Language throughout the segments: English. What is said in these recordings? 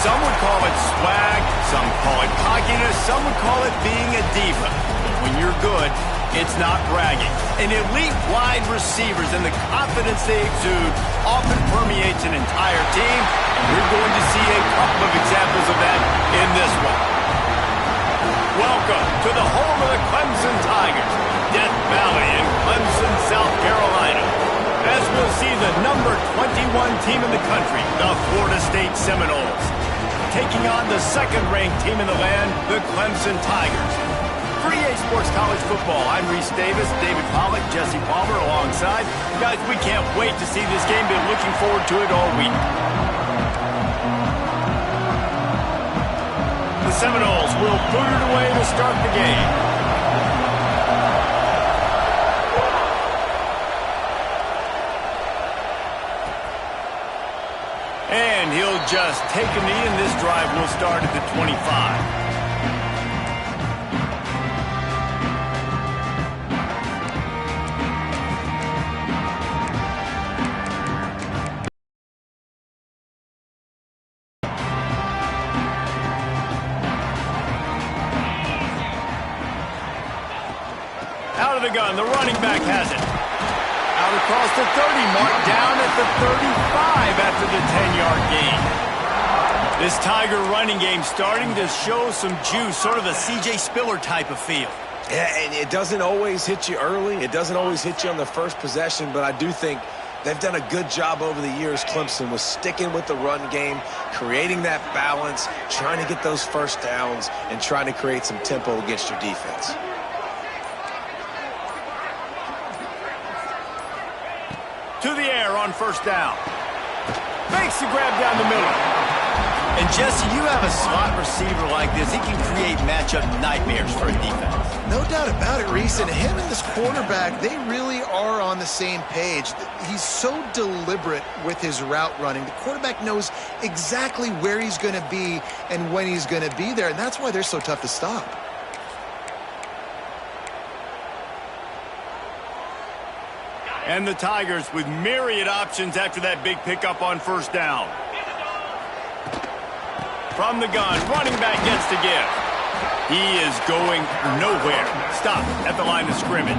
Some would call it swag, some call it cockiness, some would call it being a diva. But when you're good, it's not bragging. An elite wide receivers and the confidence they exude often permeates an entire team, and we're going to see a couple of examples of that in this one. Welcome to the home of the Clemson Tigers, Death Valley in Clemson, South Carolina. As we'll see the number 21 team in the country, the Florida State Seminoles, taking on the second-ranked team in the land, the Clemson Tigers. For EA Sports College Football, I'm Reese Davis, David Pollack, Jesse Palmer alongside. Guys, we can't wait to see this game. Been looking forward to it all week. The Seminoles will boot it away to start the game. And he'll just take a knee, and this drive will start at the 25. Out of the gun, the running back has it. Out across the 30 mark, down at the 35 after the 10-yard gain. This Tiger running game starting to show some juice, sort of a C.J. Spiller type of feel. Yeah, and it doesn't always hit you early. It doesn't always hit you on the first possession, but I do think they've done a good job over the years, Clemson, with sticking with the run game, creating that balance, trying to get those first downs, and trying to create some tempo against your defense. To the air on first down. Makes the grab down the middle. And Jesse, you have a slot receiver like this, he can create matchup nightmares for a defense. No doubt about it, Reese. And him and this quarterback, they really are on the same page. He's so deliberate with his route running. The quarterback knows exactly where he's going to be and when he's going to be there, and that's why they're so tough to stop. And the Tigers with myriad options after that big pickup on first down. From the gun, running back gets to give. He is going nowhere. Stop at the line of scrimmage.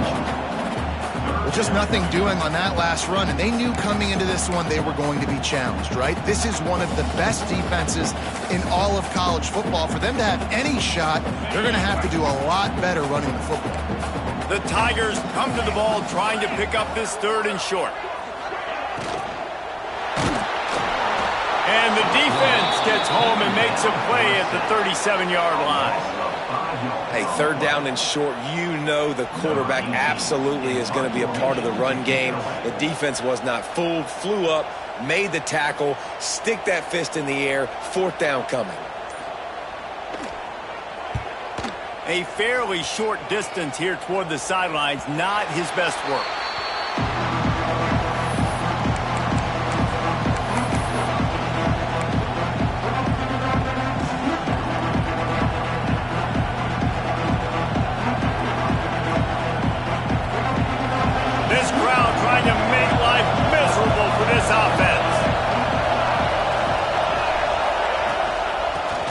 Well, just nothing doing on that last run, and they knew coming into this one they were going to be challenged, right? This is one of the best defenses in all of college football. For them to have any shot, they're going to have to do a lot better running the football. The Tigers come to the ball trying to pick up this third and short. And the defense gets home and makes a play at the 37-yard line. Hey, third down and short, you know the quarterback absolutely is going to be a part of the run game. The defense was not fooled, flew up, made the tackle, stick that fist in the air, fourth down coming. A fairly short distance here toward the sidelines, not his best work. This crowd trying to make life miserable for this offense.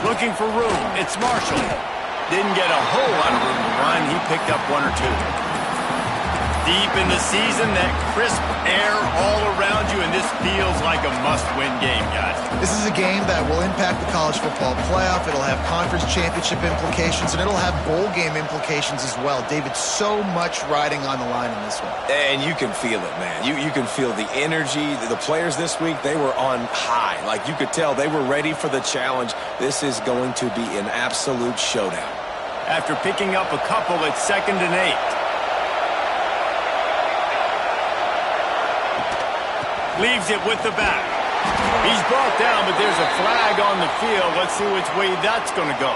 Looking for room, it's Marshall. Didn't get a whole lot of room to run. He picked up one or two. Deep in the season, that crisp air all around you, and this feels like a must-win game, guys. This is a game that will impact the college football playoff. It'll have conference championship implications, and it'll have bowl game implications as well. David, so much riding on the line in this one. And you can feel it, man. You can feel the energy. The players this week, they were on high. Like, you could tell they were ready for the challenge. This is going to be an absolute showdown. After picking up a couple at 2nd and 8. Leaves it with the back. He's brought down, but there's a flag on the field. Let's see which way that's going to go.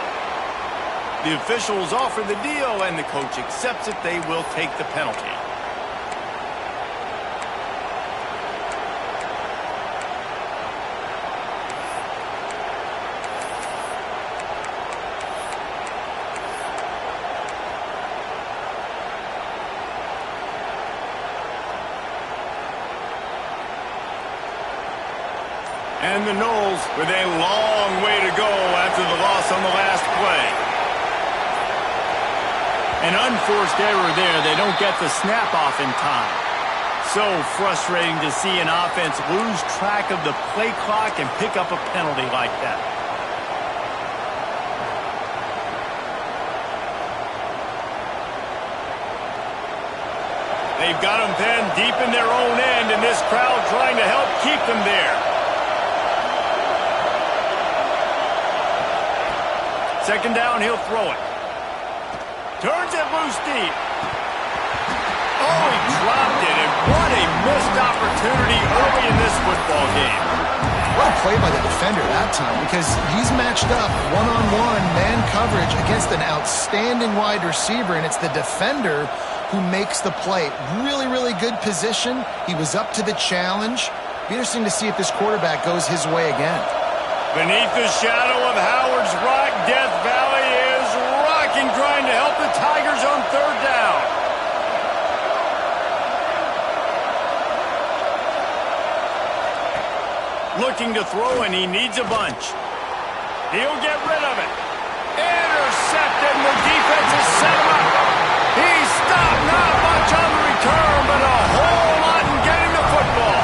The officials offer the deal, and the coach accepts it. They will take the penalty. And the Noles with a long way to go after the loss on the last play. An unforced error there. They don't get the snap off in time. So frustrating to see an offense lose track of the play clock and pick up a penalty like that. They've got them pinned deep in their own end, and this crowd trying to help keep them there. Second down, he'll throw it. Turns it loose deep. Oh, he dropped it, and what a missed opportunity early in this football game. What a play by the defender that time, because he's matched up one-on-one man coverage against an outstanding wide receiver, and it's the defender who makes the play. Really, really good position. He was up to the challenge. Be interesting to see if this quarterback goes his way again. Beneath the shadow of Howard's Rock, Death Valley is rocking, trying to help the Tigers on third down. Looking to throw, and he needs a bunch. He'll get rid of it. Intercepted, and the defense has set him up. He stopped, not much on the return, but a whole lot in getting the football.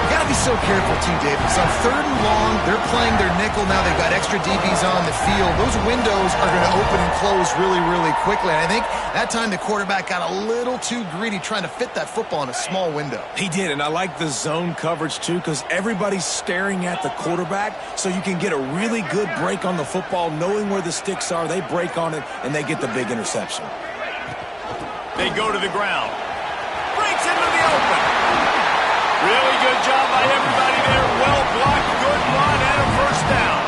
You got to be so careful, too, Dave, because on third and long, they're playing their nickel now. They've got extra DBs on the field. Those windows are going to open and close really, really quickly. And I think that time the quarterback got a little too greedy trying to fit that football in a small window. He did, and I like the zone coverage, too, because everybody's staring at the quarterback, so you can get a really good break on the football, knowing where the sticks are. They break on it, and they get the big interception. They go to the ground. Breaks into the open. Really good job by everybody there. Well blocked, good run, and a first down.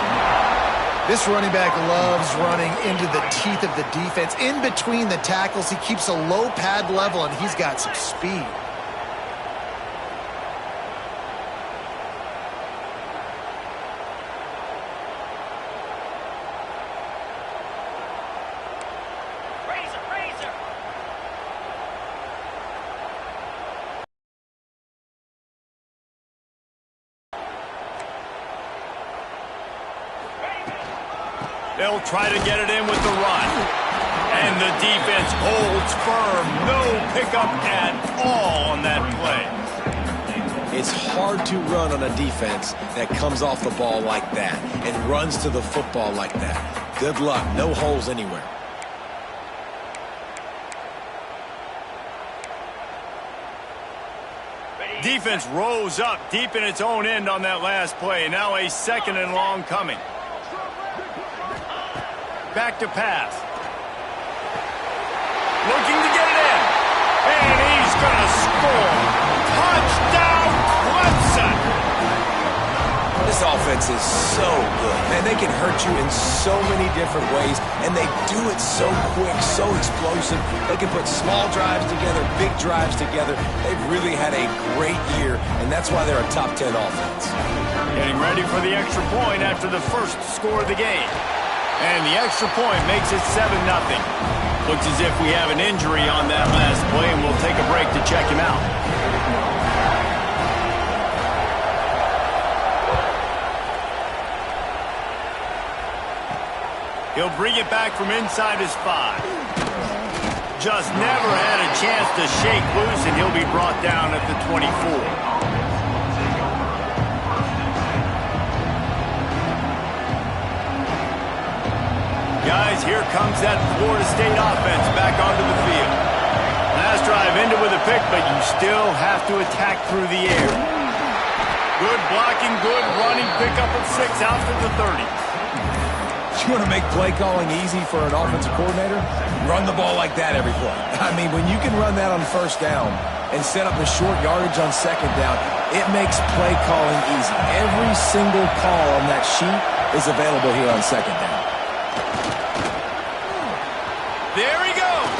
This running back loves running into the teeth of the defense. In between the tackles, he keeps a low pad level, and he's got some speed. They'll try to get it in with the run. And the defense holds firm. No pickup at all on that play. It's hard to run on a defense that comes off the ball like that and runs to the football like that. Good luck. No holes anywhere. Defense rose up deep in its own end on that last play. Now a second and long coming. Back to pass. Looking to get it in. And he's going to score. Touchdown, Clemson. This offense is so good. Man, they can hurt you in so many different ways, and they do it so quick, so explosive. They can put small drives together, big drives together. They've really had a great year, and that's why they're a top 10 offense. Getting ready for the extra point after the first score of the game. And the extra point makes it 7-0. Looks as if we have an injury on that last play, and we'll take a break to check him out. He'll bring it back from inside his 5. Just never had a chance to shake loose, and he'll be brought down at the 24. Guys, here comes that Florida State offense back onto the field. Last drive ended with a pick, but you still have to attack through the air. Good blocking, good running, pickup of 6 out to the 30. You want to make play calling easy for an offensive coordinator? Run the ball like that every play. I mean, when you can run that on first down and set up a short yardage on second down, it makes play calling easy. Every single call on that sheet is available here on second down. There he goes.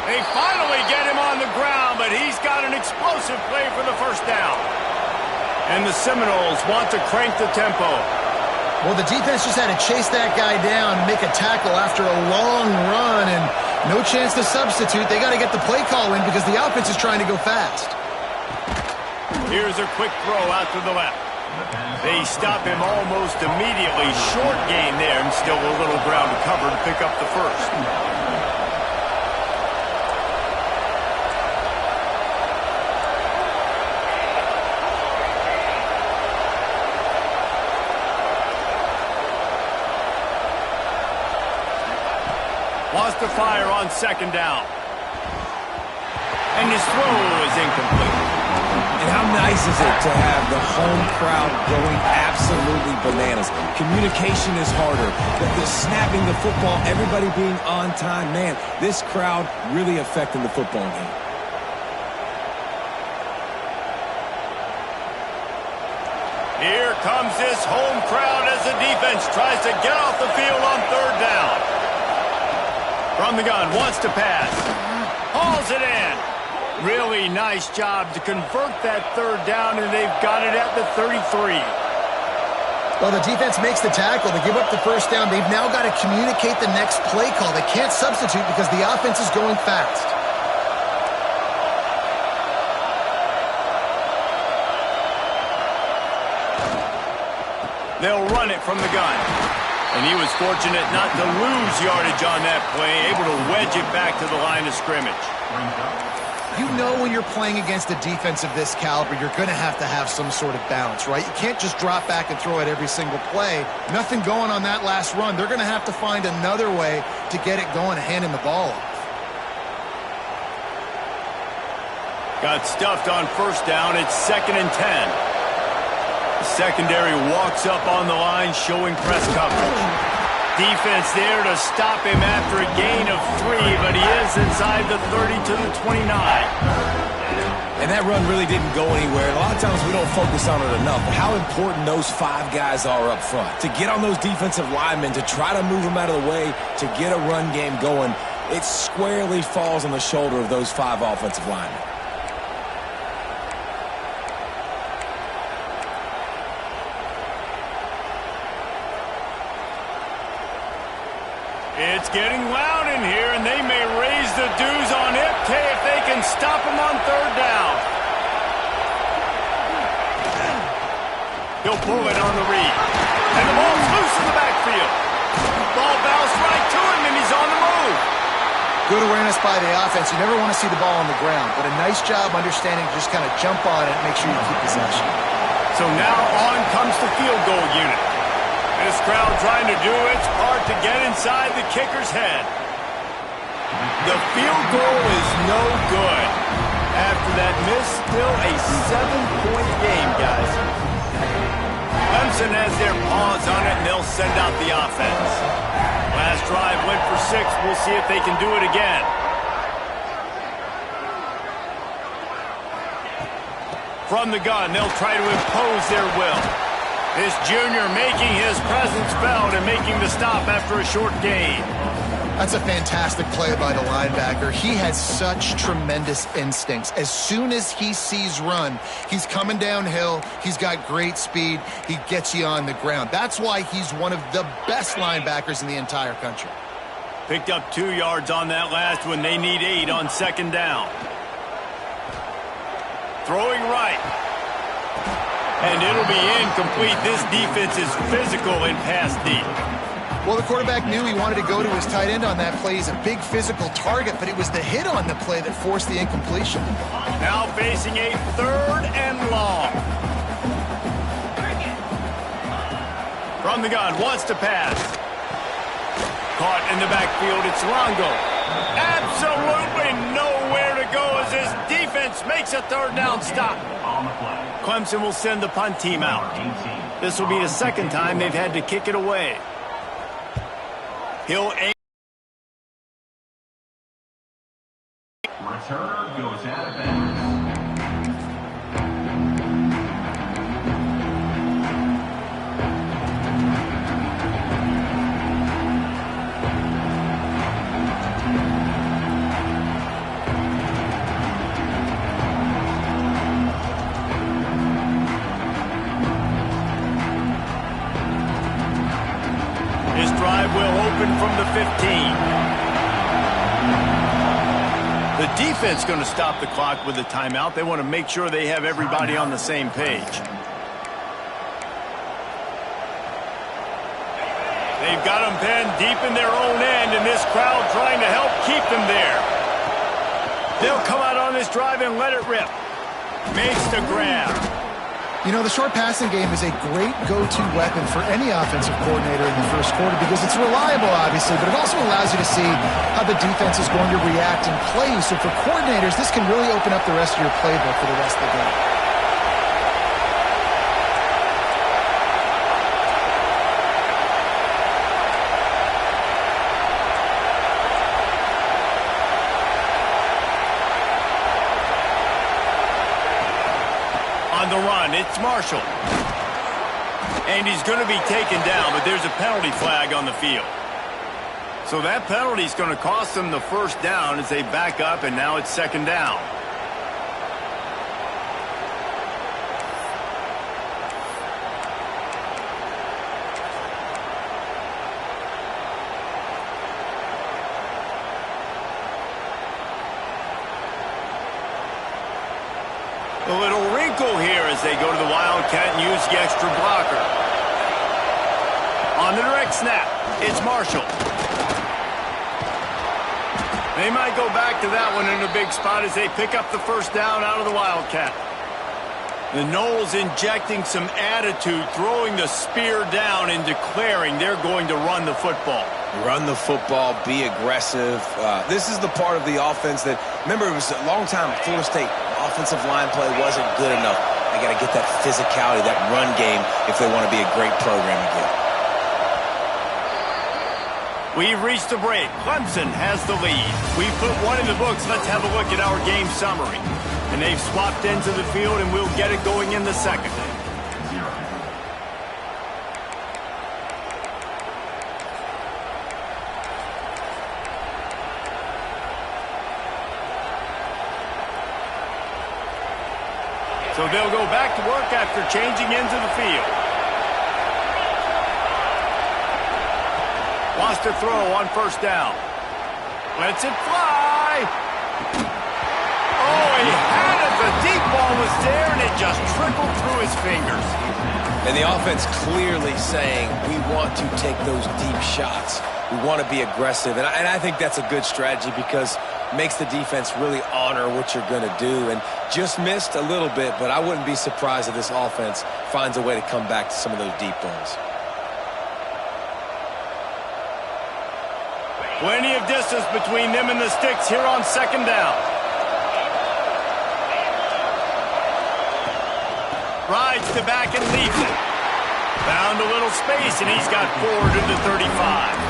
They finally get him on the ground, but he's got an explosive play for the first down. And the Seminoles want to crank the tempo. Well, the defense just had to chase that guy down, make a tackle after a long run, and no chance to substitute. They got to get the play call in because the offense is trying to go fast. Here's a quick throw out to the left. They stop him almost immediately. Short gain there, and still a little ground to cover to pick up the first. Wants to fire on second down. And his throw is incomplete. And how nice is it to have the home crowd going absolutely bananas? Communication is harder, but the snapping the football, everybody being on time, man, this crowd really affecting the football game. Here comes this home crowd as the defense tries to get off the field on third down. From the gun, wants to pass. Hauls it in. Really nice job to convert that third down, and they've got it at the 33. Well, the defense makes the tackle. They give up the first down. They've now got to communicate the next play call. They can't substitute because the offense is going fast. They'll run it from the gun. And he was fortunate not to lose yardage on that play, able to wedge it back to the line of scrimmage. You know when you're playing against a defense of this caliber, you're going to have some sort of balance, right? You can't just drop back and throw it every single play. Nothing going on that last run. They're going to have to find another way to get it going, handing the ball off. Got stuffed on first down. It's 2nd and 10. The secondary walks up on the line, showing press coverage. Defense there to stop him after a gain of 3, but he is inside the 30 to the 29. And that run really didn't go anywhere. And a lot of times we don't focus on it enough. But how important those 5 guys are up front. To get on those defensive linemen, to try to move them out of the way, to get a run game going, it squarely falls on the shoulder of those 5 offensive linemen. It's getting loud in here, and they may raise the dues on Ipke if they can stop him on third down. He'll pull it on the read. And the ball's loose in the backfield. Ball bounced right to him, and he's on the move. Good awareness by the offense. You never want to see the ball on the ground, but a nice job understanding to just kind of jump on it and make sure you keep possession. So now on comes the field goal unit. This crowd trying to do its part to get inside the kicker's head. The field goal is no good. After that miss, still a 7-point game, guys. Clemson has their paws on it, and they'll send out the offense. Last drive went for 6. We'll see if they can do it again. From the gun, they'll try to impose their will. This junior making his presence felt and making the stop after a short gain. That's a fantastic play by the linebacker. He has such tremendous instincts. As soon as he sees run, he's coming downhill. He's got great speed. He gets you on the ground. That's why he's one of the best linebackers in the entire country. Picked up 2 yards on that last one. They need 8 on second down. Throwing right. And it'll be incomplete. This defense is physical in pass deep. Well, the quarterback knew he wanted to go to his tight end on that play. He's a big physical target, but it was the hit on the play that forced the incompletion. Now facing a 3rd and long. From the gun, wants to pass. Caught in the backfield, it's Longo. Absolutely nowhere to go as this defense makes a 3rd down stop. Clemson will send the punt team out. This will be the 2nd time they've had to kick it away. He'll aim. Returner goes out of bounds. His drive will open from the 15. The defense going to stop the clock with a timeout. They want to make sure they have everybody on the same page. They've got them pinned deep in their own end, and this crowd trying to help keep them there. They'll come out on this drive and let it rip. Makes the grab. You know, the short passing game is a great go-to weapon for any offensive coordinator in the first quarter because it's reliable, obviously, but it also allows you to see how the defense is going to react and play. So for coordinators, this can really open up the rest of your playbook for the rest of the game. On the run, it's Marshall. And he's going to be taken down, but there's a penalty flag on the field. So that penalty is going to cost them the first down as they back up, and now it's second down. A little wrinkle here as they go to the Wildcat and use the extra blocker. On the direct snap, it's Marshall. They might go back to that one in a big spot as they pick up the first down out of the Wildcat. The Noles injecting some attitude, throwing the spear down and declaring they're going to run the football. Run the football, be aggressive. This is the part of the offense that, remember, it was a long time Florida State offensive line play wasn't good enough. They got to get that physicality, that run game, if they want to be a great program again. We've reached a break. Clemson has the lead. We've put one in the books. Let's have a look at our game summary. And they've swapped into the field, and we'll get it going in the second. So they'll go back to work after changing into the field. Wants to throw on first down. Lets it fly. Oh, he had it. The deep ball was there, and it just trickled through his fingers. And the offense clearly saying, we want to take those deep shots. We want to be aggressive. And I think that's a good strategy because it makes the defense really honor what you're going to do. And just missed a little bit, but I wouldn't be surprised if this offense finds a way to come back to some of those deep balls. Plenty of distance between them and the sticks here on second down. Rides the back and leaves it. Found a little space, and he's got forward to the 35.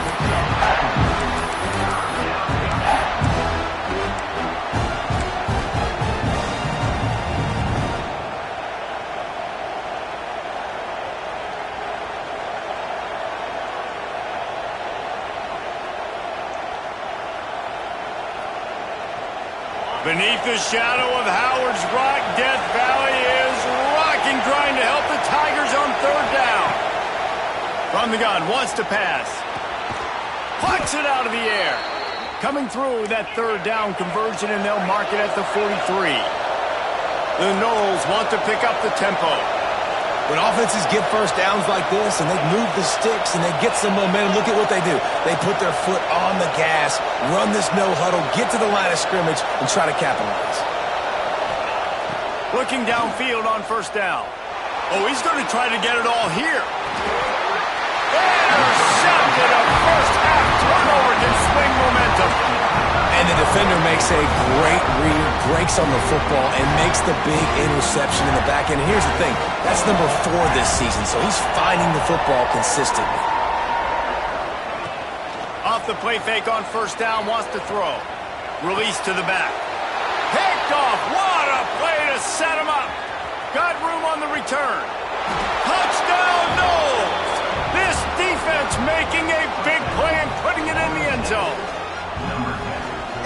Beneath the shadow of Howard's Rock, Death Valley is rocking, trying to help the Tigers on third down. From the gun, wants to pass. Plucks it out of the air. Coming through that third down conversion, and they'll mark it at the 43. The Noles want to pick up the tempo. When offenses get first downs like this and they move the sticks and they get some momentum, look at what they do. They put their foot on the gas, run this no huddle, get to the line of scrimmage, and try to capitalize. Looking downfield on first down. Oh, he's going to try to get it all here. Intercepted. A first half turnover can swing momentum. And the defender makes a great read, breaks on the football, and makes the big interception in the back end. And here's the thing, that's number 4 this season, so he's finding the football consistently. Off the play fake on first down, wants to throw. Release to the back. Picked off. What a play to set him up. Got room on the return. Touchdown, Noles. This defense making a big play and putting it in the end zone.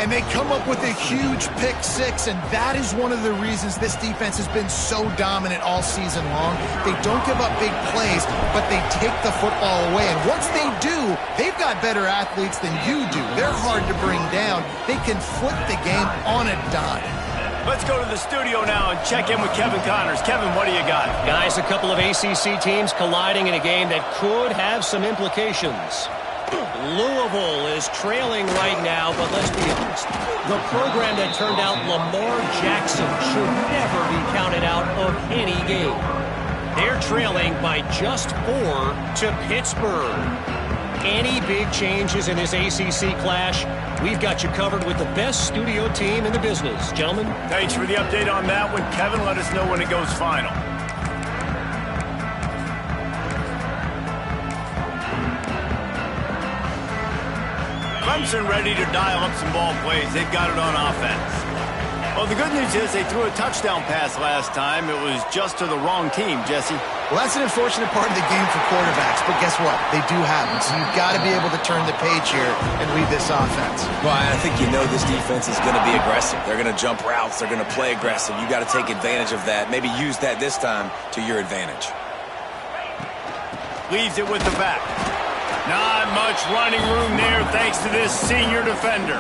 And they come up with a huge pick six, and that is one of the reasons this defense has been so dominant all season long. They don't give up big plays, but they take the football away. And once they do, they've got better athletes than you do. They're hard to bring down. They can flip the game on a dime. Let's go to the studio now and check in with Kevin Connors. Kevin, what do you got? Guys, a couple of ACC teams colliding in a game that could have some implications. Louisville is trailing right now, but let's be honest. The program that turned out Lamar Jackson should never be counted out of any game. They're trailing by just 4 to Pittsburgh. Any big changes in this ACC clash, we've got you covered with the best studio team in the business. Gentlemen. Thanks for the update on that one. Kevin, let us know when it goes final. Clemson ready to dial up some ball plays. They've got it on offense. Well, the good news is they threw a touchdown pass last time. It was just to the wrong team, Jesse. Well, that's an unfortunate part of the game for quarterbacks, but guess what? They do happen, so you've got to be able to turn the page here and lead this offense. Well, I think you know this defense is going to be aggressive. They're going to jump routes. They're going to play aggressive. You got to take advantage of that. Maybe use that this time to your advantage. Leaves it with the back. Not much running room there thanks to this senior defender.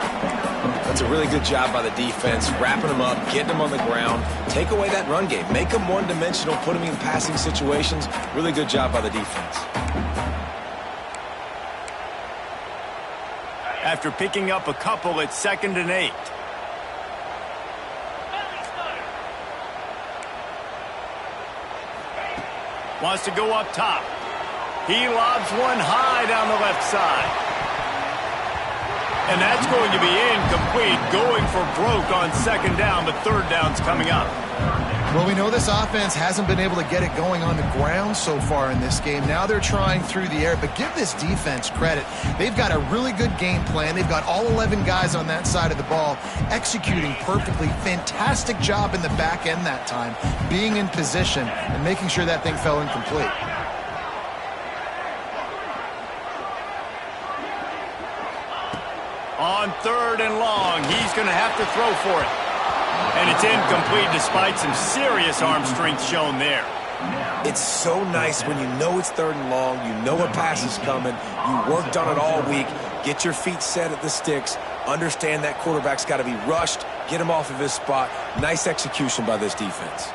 That's a really good job by the defense, wrapping them up, getting them on the ground. Take away that run game. Make them one-dimensional, put them in passing situations. Really good job by the defense. After picking up a couple, it's 2nd and 8. Wants to go up top. He lobs one high down the left side. And that's going to be incomplete, going for broke on 2nd down, but 3rd down's coming up. Well, we know this offense hasn't been able to get it going on the ground so far in this game. Now they're trying through the air, but give this defense credit. They've got a really good game plan. They've got all 11 guys on that side of the ball executing perfectly. Fantastic job in the back end that time, being in position and making sure that thing fell incomplete. On 3rd and long, he's going to have to throw for it. And it's incomplete despite some serious arm strength shown there. It's so nice when you know it's 3rd and long, you know a pass is coming, you worked on it all week, get your feet set at the sticks, understand that quarterback's got to be rushed, get him off of his spot. Nice execution by this defense.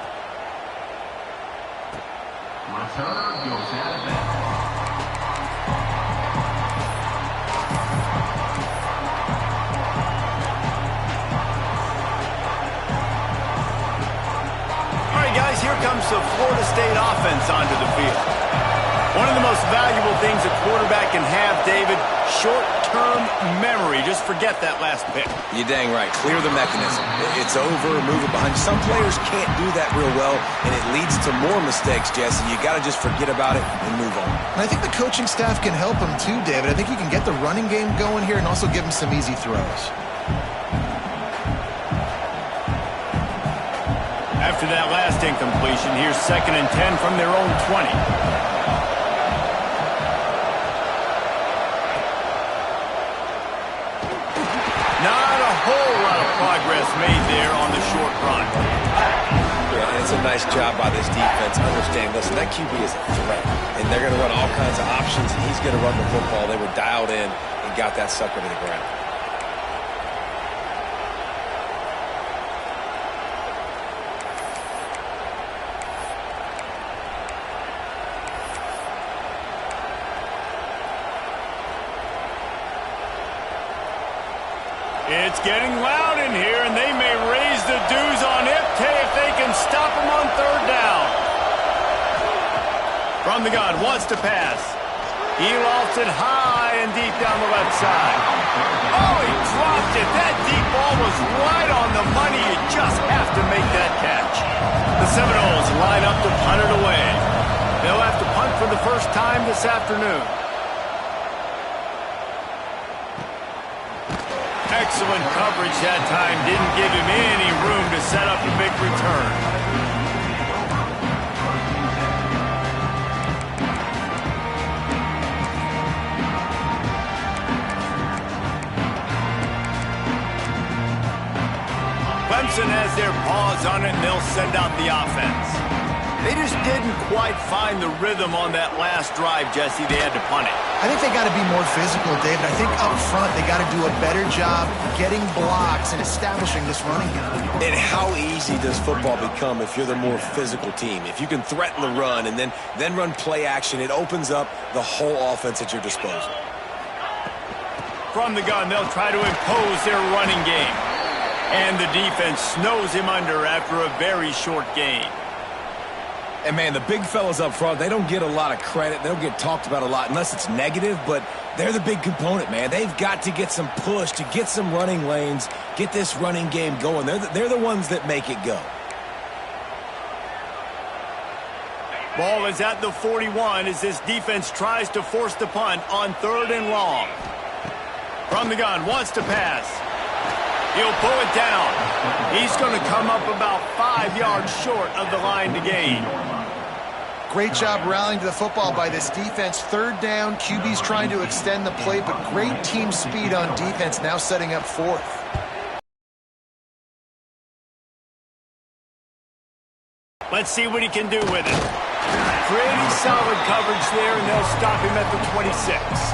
Return goes out of bounds. Guys, here comes the Florida State offense onto the field. One of the most valuable things a quarterback can have, David, short-term memory. Just forget that last pick. You're dang right. Clear the mechanism. It's over, move it behind you. Some players can't do that real well, and it leads to more mistakes, Jesse. You got to just forget about it and move on. And I think the coaching staff can help him too, David. I think he can get the running game going here and also give him some easy throws. After that last incompletion, here's 2nd and 10 from their own 20. Not a whole lot of progress made there on the short run. Yeah, and it's a nice job by this defense understanding, listen, that QB is a threat, and they're going to run all kinds of options, and he's going to run the football. They were dialed in and got that sucker to the ground. It's getting loud in here, and they may raise the dues on Ipte if they can stop him on 3rd down. From the gun, wants to pass. He lofts it high and deep down the left side. Oh, he dropped it. That deep ball was right on the money. You just have to make that catch. The Seminoles line up to punt it away. They'll have to punt for the first time this afternoon. Excellent coverage that time. Didn't give him any room to set up a big return. Clemson has their paws on it, and they'll send out the offense. They just didn't quite find the rhythm on that last drive, Jesse. They had to punt it. I think they got to be more physical, David. I think up front they got to do a better job getting blocks and establishing this running game. And how easy does football become if you're the more physical team? If you can threaten the run and then run play action, it opens up the whole offense at your disposal. From the gun, they'll try to impose their running game. And the defense snows him under after a very short gain. And, man, the big fellas up front, they don't get a lot of credit. They don't get talked about a lot unless it's negative, but they're the big component, man. They've got to get some push, to get some running lanes, get this running game going. They're the ones that make it go. Ball is at the 41 as this defense tries to force the punt on 3rd and long. From the gun, wants to pass. He'll pull it down. He's going to come up about 5 yards short of the line to gain. Great job rallying to the football by this defense. 3rd down, QB's trying to extend the play, but great team speed on defense, now setting up 4th. Let's see what he can do with it. Pretty solid coverage there, and they'll stop him at the 26.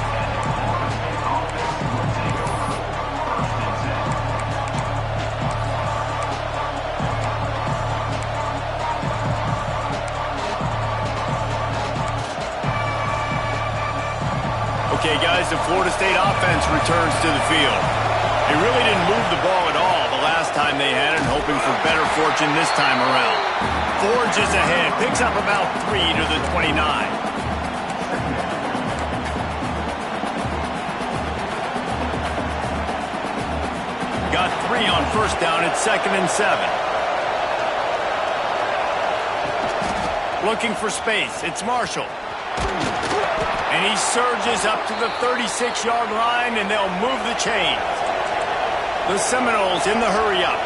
Okay, guys, the Florida State offense returns to the field. They really didn't move the ball at all the last time they had it, hoping for better fortune this time around. Forges ahead, picks up about 3 to the 29. Got 3 on 1st down at 2nd and 7. Looking for space, it's Marshall. And he surges up to the 36-yard line, and they'll move the chains. The Seminoles in the hurry-up.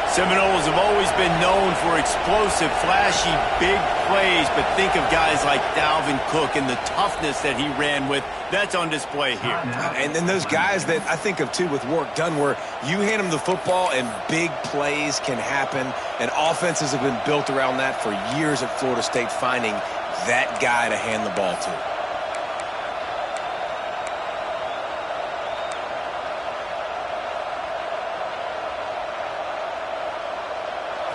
Seminoles have always been known for explosive, flashy, big plays, but think of guys like Dalvin Cook and the toughness that he ran with. That's on display here. And then those guys that I think of, too, with work done, where you hand them the football and big plays can happen, and offenses have been built around that for years at Florida State, finding that guy to hand the ball to.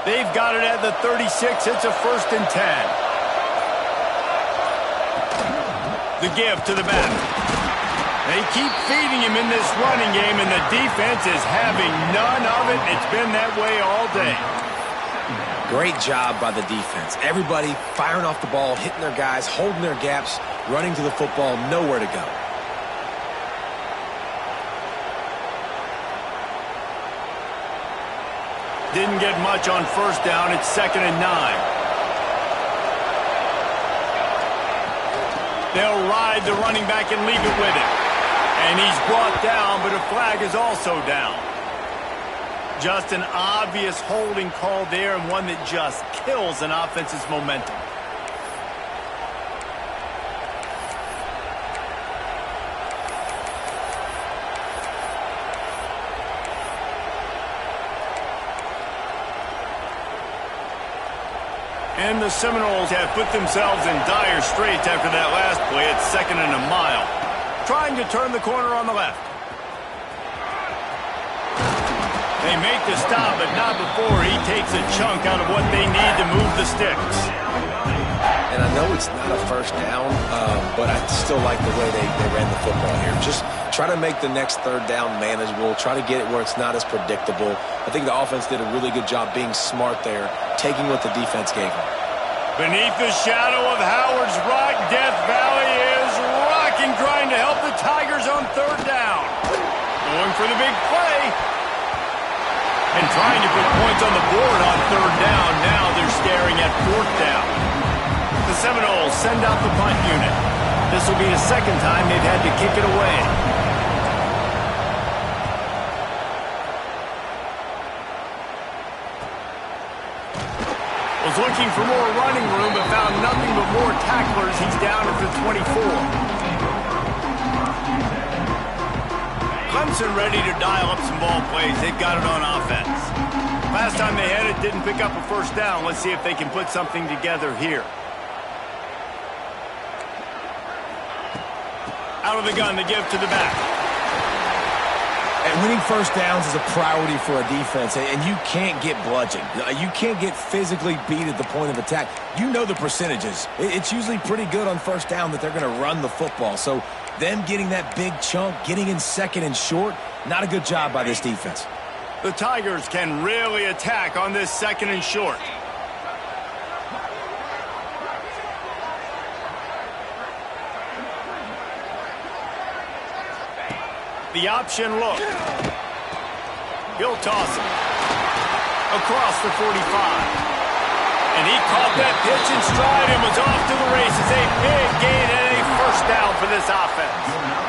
They've got it at the 36. It's a 1st and 10. The give to the back. They keep feeding him in this running game, and the defense is having none of it. It's been that way all day. Great job by the defense. Everybody firing off the ball, hitting their guys, holding their gaps, running to the football, nowhere to go. Didn't get much on 1st down. It's 2nd and 9. They'll ride the running back and leave it with him. And he's brought down, but a flag is also down. Just an obvious holding call there, and one that just kills an offense's momentum. And the Seminoles have put themselves in dire straits after that last play at 2nd and a mile. Trying to turn the corner on the left. They make the stop, but not before he takes a chunk out of what they need to move the sticks. And I know it's not a 1st down, but I still like the way they ran the football here. Just try to make the next 3rd down manageable. Try to get it where it's not as predictable. I think the offense did a really good job being smart there, taking what the defense gave them. Beneath the shadow of Howard's Rock, Death Valley is rocking, trying to help the Tigers on 3rd down. Going for the big play. And trying to put points on the board on 3rd down. Now they're staring at 4th down. The Seminoles send out the punt unit. This will be the 2nd time they've had to kick it away. Was looking for more running room, but found nothing but more tacklers. He's down at the 24. Clemson ready to dial up some ball plays. They've got it on offense. Last time they had it, didn't pick up a first down. Let's see if they can put something together here. Out of the gun, they give to the back. And winning first downs is a priority for a defense, and you can't get bludgeoned. You can't get physically beat at the point of attack. You know the percentages. It's usually pretty good on first down that they're going to run the football. So them getting that big chunk, getting in second and short, not a good job by this defense. The Tigers can really attack on this second and short. The option look. He'll toss it. Across the 45. And he caught that pitch in stride and was off to the races. A big gain and a first down for this offense.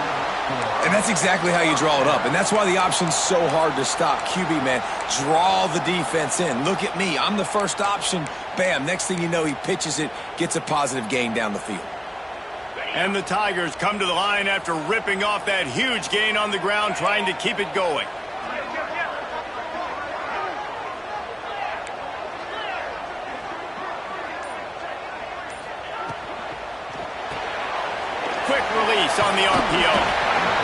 And that's exactly how you draw it up. And that's why the option's so hard to stop. QB, man, draw the defense in. Look at me. I'm the first option. Bam. Next thing you know, he pitches it, gets a positive gain down the field. And the Tigers come to the line after ripping off that huge gain on the ground, trying to keep it going. Quick release on the RPO.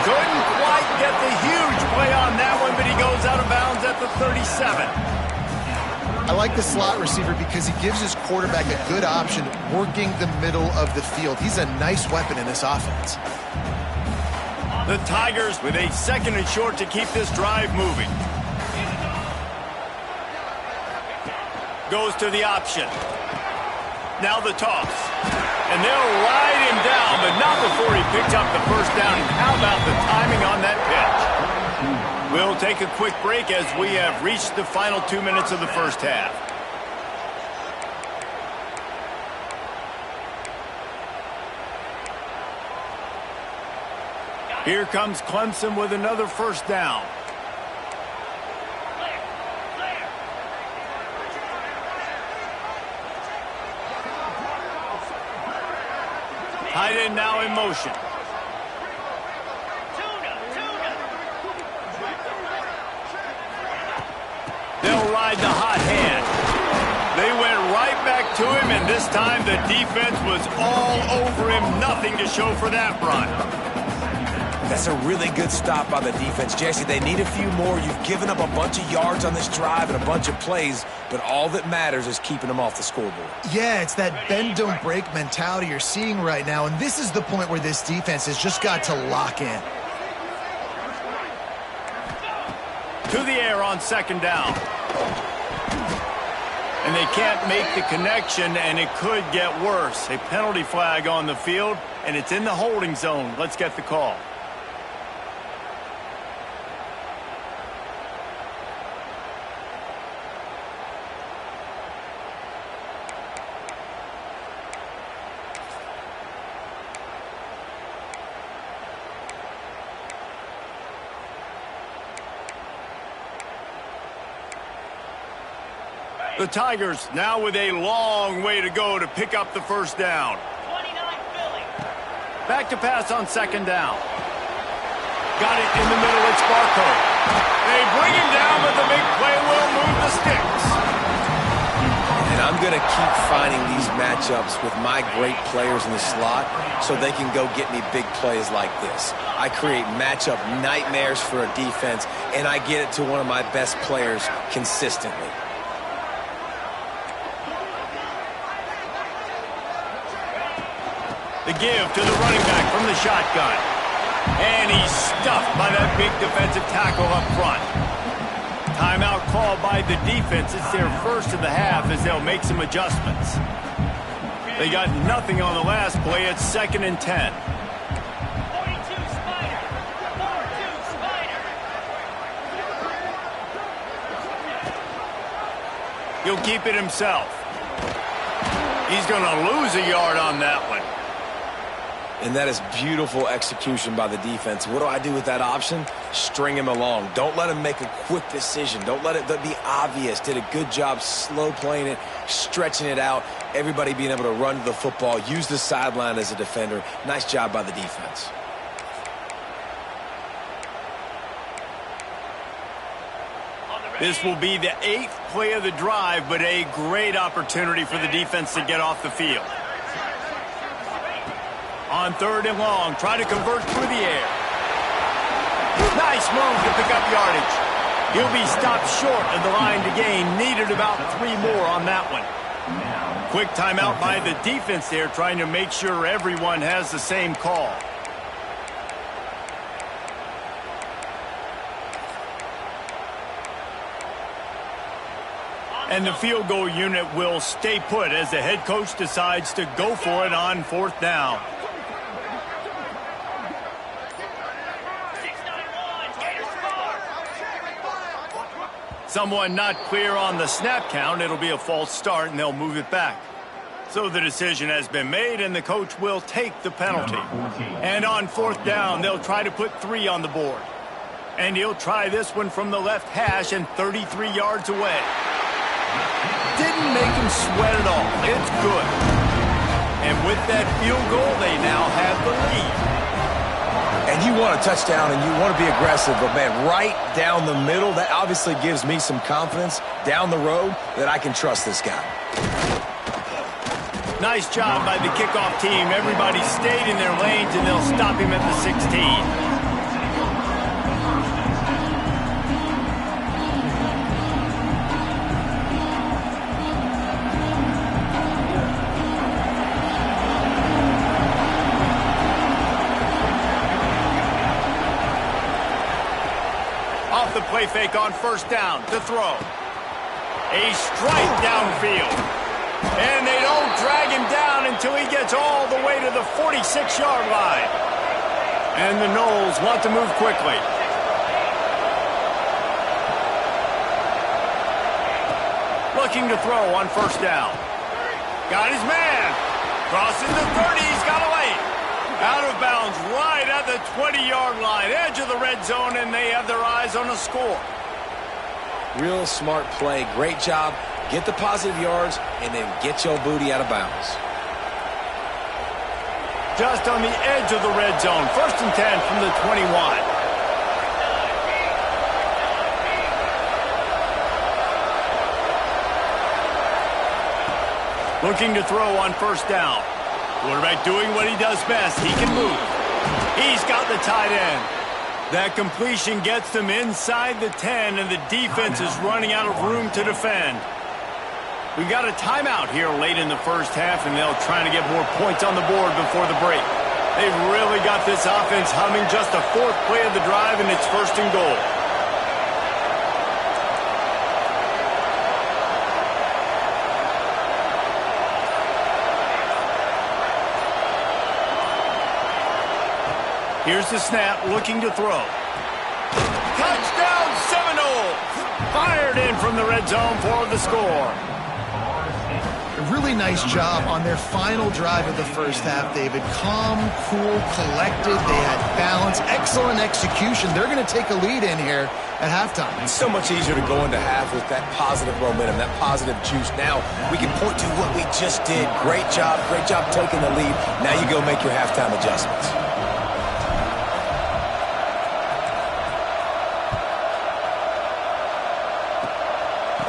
Couldn't quite get the huge play on that one, but he goes out of bounds at the 37. I like the slot receiver because he gives his quarterback a good option working the middle of the field. He's a nice weapon in this offense. The Tigers with a second and short to keep this drive moving. Goes to the option. Now the toss. And they'll ride him down, but not before he picks up the first down. And how about the timing on that pitch? We'll take a quick break as we have reached the final 2 minutes of the first half. Here comes Clemson with another first down. Tight end now in motion. They'll ride the hot hand. They went right back to him, and this time the defense was all over him. Nothing to show for that run. That's a really good stop by the defense. Jesse, they need a few more. You've given up a bunch of yards on this drive and a bunch of plays, but all that matters is keeping them off the scoreboard. Yeah, it's that bend, don't break mentality you're seeing right now, and this is the point where this defense has just got to lock in. To the air on second down. And they can't make the connection, and it could get worse. A penalty flag on the field, and it's in the holding zone. Let's get the call. The Tigers now with a long way to go to pick up the first down. Back to pass on second down. Got it in the middle, it's Barco. They bring him down, but the big play will move the sticks. And I'm going to keep finding these matchups with my great players in the slot so they can go get me big plays like this. I create matchup nightmares for a defense, and I get it to one of my best players consistently. The give to the running back from the shotgun. And he's stuffed by that big defensive tackle up front. Timeout called by the defense. It's their first of the half as they'll make some adjustments. They got nothing on the last play. It's 2nd and 10. 42 Spider. 42 Spider. He'll keep it himself. He's going to lose a yard on that one. And that is beautiful execution by the defense. What do I do with that option? String him along. Don't let him make a quick decision. Don't let it be obvious. Did a good job slow playing it, stretching it out. Everybody being able to run to the football, use the sideline as a defender. Nice job by the defense. This will be the 8th play of the drive, but a great opportunity for the defense to get off the field. On 3rd and long, try to convert through the air. Nice move to pick up yardage. He'll be stopped short of the line to gain. Needed about 3 more on that one. Quick timeout by the defense there, trying to make sure everyone has the same call. And the field goal unit will stay put as the head coach decides to go for it on 4th down. Someone not clear on the snap count. It'll be a false start, and they'll move it back. So the decision has been made, and the coach will take the penalty. And on 4th down, they'll try to put 3 on the board. And he'll try this one from the left hash and 33 yards away. Didn't make him sweat at all. It's good. And with that field goal, they now have the lead. And you want a touchdown and you want to be aggressive, but man, right down the middle, that obviously gives me some confidence down the road that I can trust this guy. Nice job by the kickoff team. Everybody stayed in their lanes, and they'll stop him at the 16. Off the play fake on 1st down to throw. A strike downfield. And they don't drag him down until he gets all the way to the 46-yard line. And the Noles want to move quickly. Looking to throw on 1st down. Got his man. Crossing the 30. He's got away. Out of bounds right at the 20-yard line. Edge of the red zone, and they have their eyes on a score. Real smart play. Great job. Get the positive yards, and then get your booty out of bounds. Just on the edge of the red zone. 1st and 10 from the 21. Looking to throw on 1st down. Quarterback doing what he does best. He can move. He's got the tight end. That completion gets them inside the 10, and the defense is running out of room to defend. We got a timeout here late in the 1st half, and they'll try to get more points on the board before the break. They've really got this offense humming. Just the 4th play of the drive, and it's 1st and goal. Here's the snap, looking to throw. Touchdown Seminoles! Fired in from the red zone for the score. A really nice job on their final drive of the 1st half, David. Calm, cool, collected. They had balance. Excellent execution. They're going to take a lead in here at halftime. It's so much easier to go into half with that positive momentum, that positive juice. Now we can point to what we just did. Great job taking the lead. Now you go make your halftime adjustments.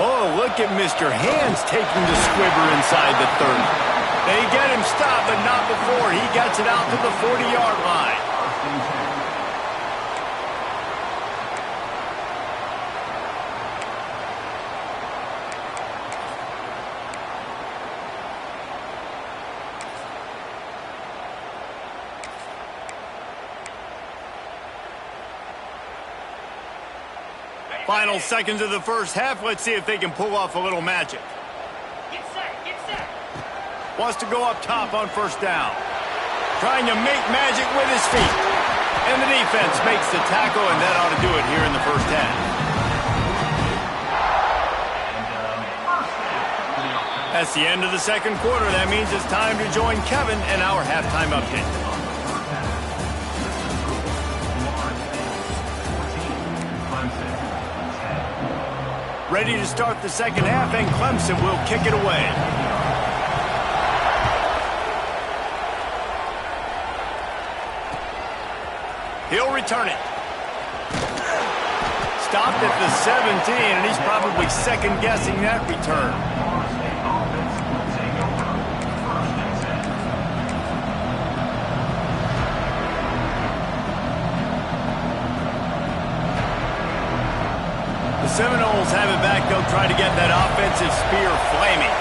Oh, look at Mr. Hands taking the squibber inside the 30. They get him stopped, but not before he gets it out to the 40-yard line. Final seconds of the 1st half. Let's see if they can pull off a little magic. Get set, get set. Wants to go up top on 1st down. Trying to make magic with his feet. And the defense makes the tackle, and that ought to do it here in the 1st half. That's the end of the 2nd quarter. That means it's time to join Kevin and our halftime update. Ready to start the 2nd half, and Clemson will kick it away. He'll return it. stopped at the 17, and he's probably second-guessing that return. The Seminoles have it back. They'll try to get that offensive spear flaming.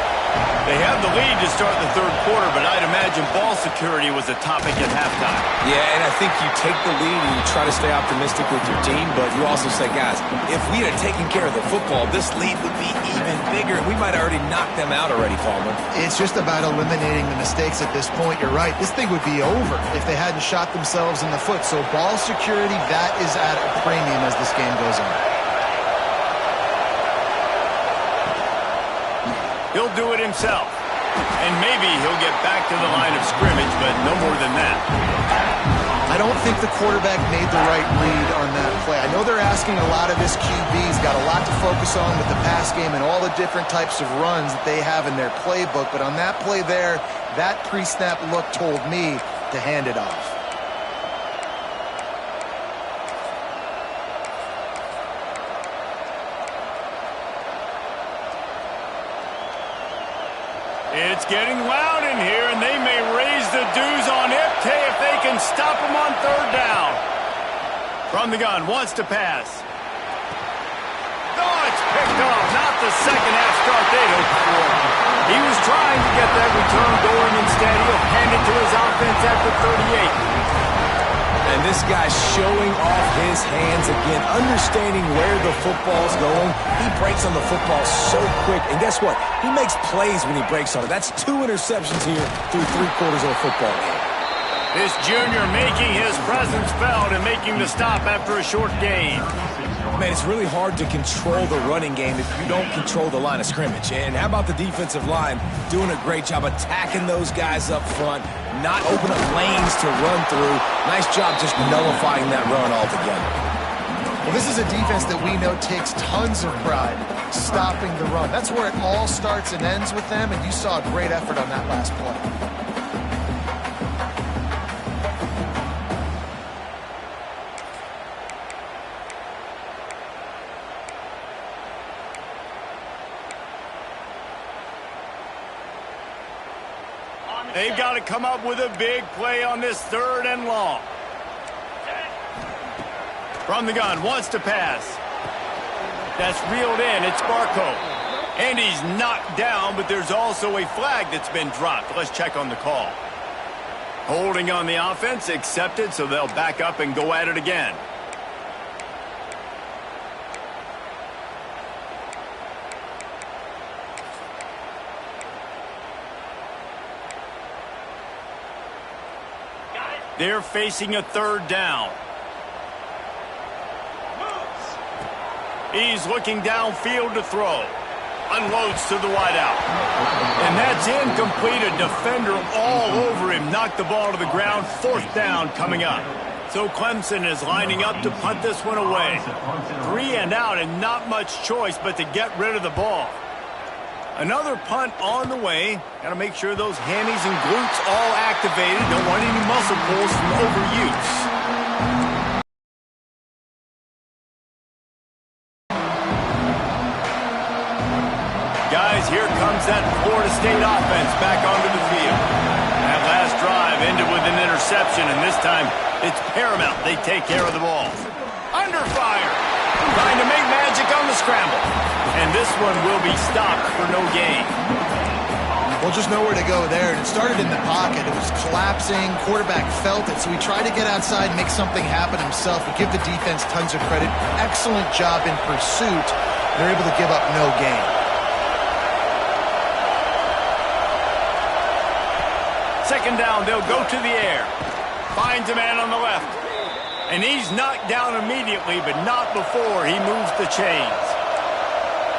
They have the lead to start the third quarter, but I'd imagine ball security was a topic at halftime. Yeah, and I think you take the lead and you try to stay optimistic with your team, but you also say, guys, if we had taken care of the football, this lead would be even bigger. We might have already knocked them out already, Palmer. It's just about eliminating the mistakes at this point. You're right. This thing would be over if they hadn't shot themselves in the foot. So ball security, that is at a premium as this game goes on. He'll do it himself. And maybe he'll get back to the line of scrimmage, but no more than that. I don't think the quarterback made the right read on that play. I know they're asking a lot of this QB. He's got a lot to focus on with the pass game and all the different types of runs that they have in their playbook. But on that play there, that pre-snap look told me to hand it off. It's getting loud in here, and they may raise the dues on Ipke if they can stop him on third down. From the gun, wants to pass. Oh, it's picked off. Not the second half start they hoped for. He was trying to get that return going. Instead, he'll hand it to his offense at the 38. And this guy's showing off his hands again, understanding where the football's going. He breaks on the football so quick. And guess what? He makes plays when he breaks on it. That's 2 interceptions here through 3 quarters of a football game. This junior making his presence felt and making the stop after a short gain. Man, it's really hard to control the running game if you don't control the line of scrimmage. And how about the defensive line doing a great job attacking those guys up front, not open up lanes to run through. Nice job just nullifying that run altogether. Well, this is a defense that we know takes tons of pride stopping the run. That's where it all starts and ends with them, and you saw a great effort on that last play. They've got to come up with a big play on this third and long. From the gun, wants to pass. That's reeled in. It's Barco. And he's knocked down, but there's also a flag that's been dropped. Let's check on the call. Holding on the offense, accepted, so they'll back up and go at it again. They're facing a third down. He's looking downfield to throw. Unloads to the wideout. And that's incomplete. A defender all over him. Knocked the ball to the ground. 4th down coming up. So Clemson is lining up to punt this one away. 3 and out and not much choice but to get rid of the ball. Another punt on the way. Got to make sure those hammies and glutes all activated. Don't want any muscle pulls from overuse. Guys, here comes that Florida State offense back onto the field. That last drive ended with an interception, and this time it's paramount they take care of the ball. Under fire. Trying to make magic on the scramble. And this one will be stopped for no gain. Well, just nowhere to go there. And it started in the pocket. It was collapsing. Quarterback felt it, so he tried to get outside and make something happen himself. We give the defense tons of credit. Excellent job in pursuit. They're able to give up no gain. Second down, they'll go to the air. Finds a man on the left. And he's knocked down immediately, but not before he moves the chains.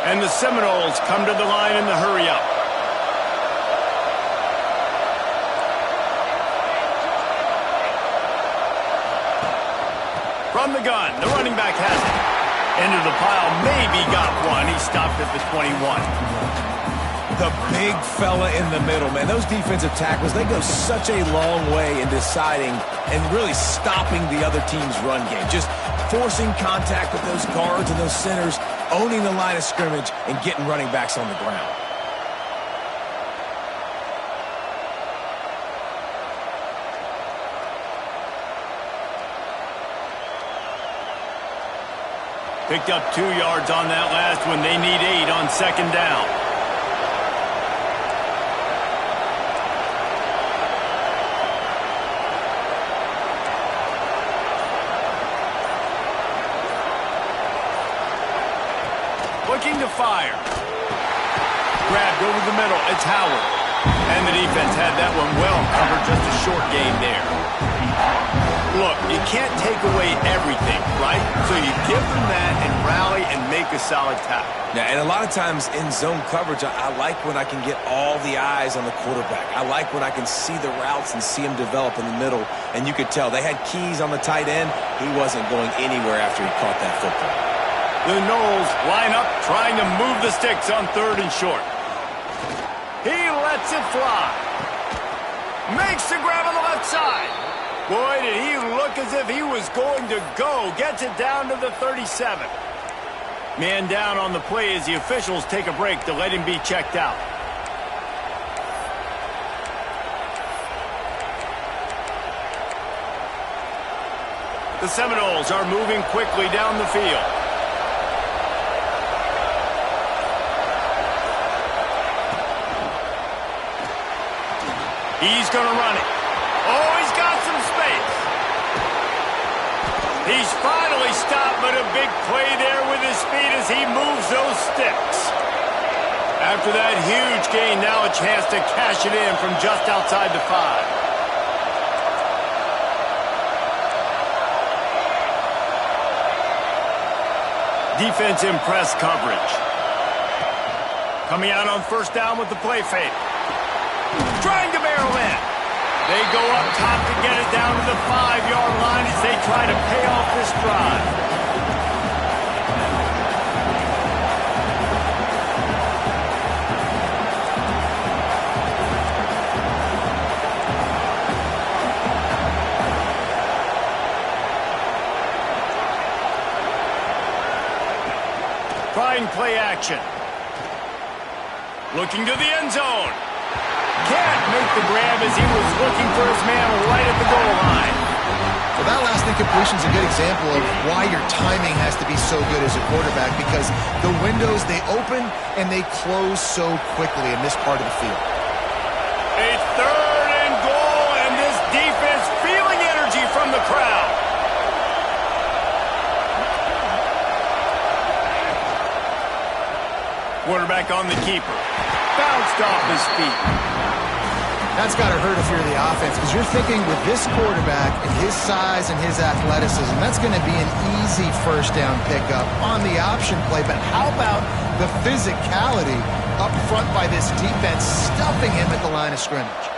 And the Seminoles come to the line in the hurry-up. From the gun, the running back has it. Into the pile, maybe got one. He stopped at the 21. The big fella in the middle, man. Those defensive tackles, they go such a long way in deciding and really stopping the other team's run game. Just forcing contact with those guards and those centers, owning the line of scrimmage, and getting running backs on the ground. Picked up 2 yards on that last one. They need 8 on second down. Looking to fire. Grabbed over the middle. It's Howard. And the defense had that one well covered. Just a short gain there. Look, you can't take away everything, right? So you give them that and rally and make a solid tackle. Yeah, and a lot of times in zone coverage, I like when I can get all the eyes on the quarterback. I like when I can see the routes and see him develop in the middle. And you could tell they had keys on the tight end. He wasn't going anywhere after he caught that football. The Knowles line up, trying to move the sticks on 3rd and short. He lets it fly. Makes the grab on the left side. Boy, did he look as if he was going to go. Gets it down to the 37. Man down on the play as the officials take a break to let him be checked out. The Seminoles are moving quickly down the field. He's going to run it. Oh, he's got some space. He's finally stopped, but a big play there with his speed as he moves those sticks. After that huge gain, now a chance to cash it in from just outside the 5. Defense in press coverage. Coming out on 1st down with the play fake. Trying to barrel in. They go up top to get it down to the 5-yard line as they try to pay off this drive. Trying play action. Looking to the end zone. Can't make the grab as he was looking for his man right at the goal line. Well, that last incompletion is a good example of why your timing has to be so good as a quarterback, because the windows, they open and they close so quickly in this part of the field. A 3rd and goal, and this defense feeling energy from the crowd. Quarterback on the keeper. Bounced off his feet. That's got to hurt if you're the offense, because you're thinking with this quarterback and his size and his athleticism, that's going to be an easy 1st down pickup on the option play. But how about the physicality up front by this defense, stuffing him at the line of scrimmage?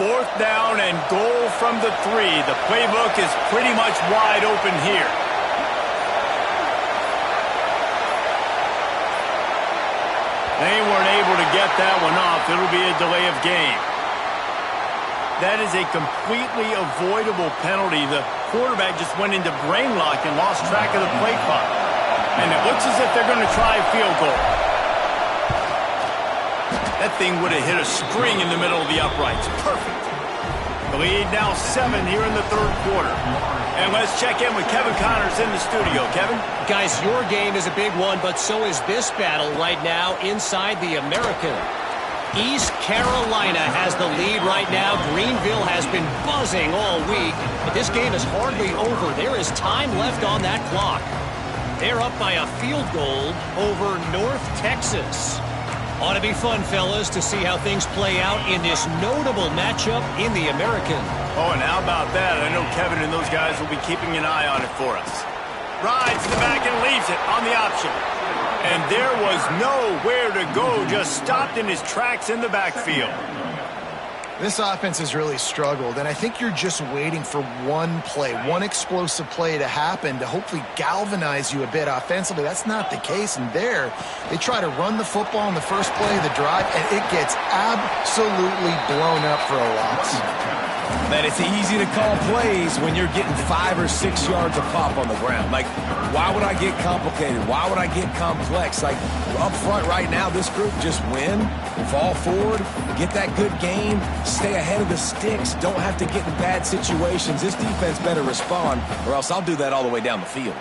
Fourth down and goal from the 3. The playbook is pretty much wide open here. They weren't able to get that one off. It'll be a delay of game. That is a completely avoidable penalty. The quarterback just went into brain lock and lost track of the play clock. And it looks as if they're going to try a field goal. That thing would have hit a string in the middle of the uprights. Perfect. The lead now 7 here in the 3rd quarter. And let's check in with Kevin Connors in the studio. Kevin? Guys, your game is a big one, but so is this battle right now inside the American. East Carolina has the lead right now. Greenville has been buzzing all week, but this game is hardly over. There is time left on that clock. They're up by a field goal over North Texas. Ought to be fun, fellas, to see how things play out in this notable matchup in the American. Oh, and how about that? I know Kevin and those guys will be keeping an eye on it for us. Rides to the back and leaves it on the option. And there was nowhere to go, just stopped in his tracks in the backfield. This offense has really struggled, and I think you're just waiting for one play, one explosive play to happen to hopefully galvanize you a bit offensively. That's not the case, and there, they try to run the football in the first play of the drive, and it gets absolutely blown up for a loss. Man, it's easy to call plays when you're getting 5 or 6 yards a pop on the ground. Like, why would I get complicated? Why would I get complex? Like, up front right now, this group just win, fall forward, get that good gain, stay ahead of the sticks, don't have to get in bad situations. This defense better respond, or else I'll do that all the way down the field.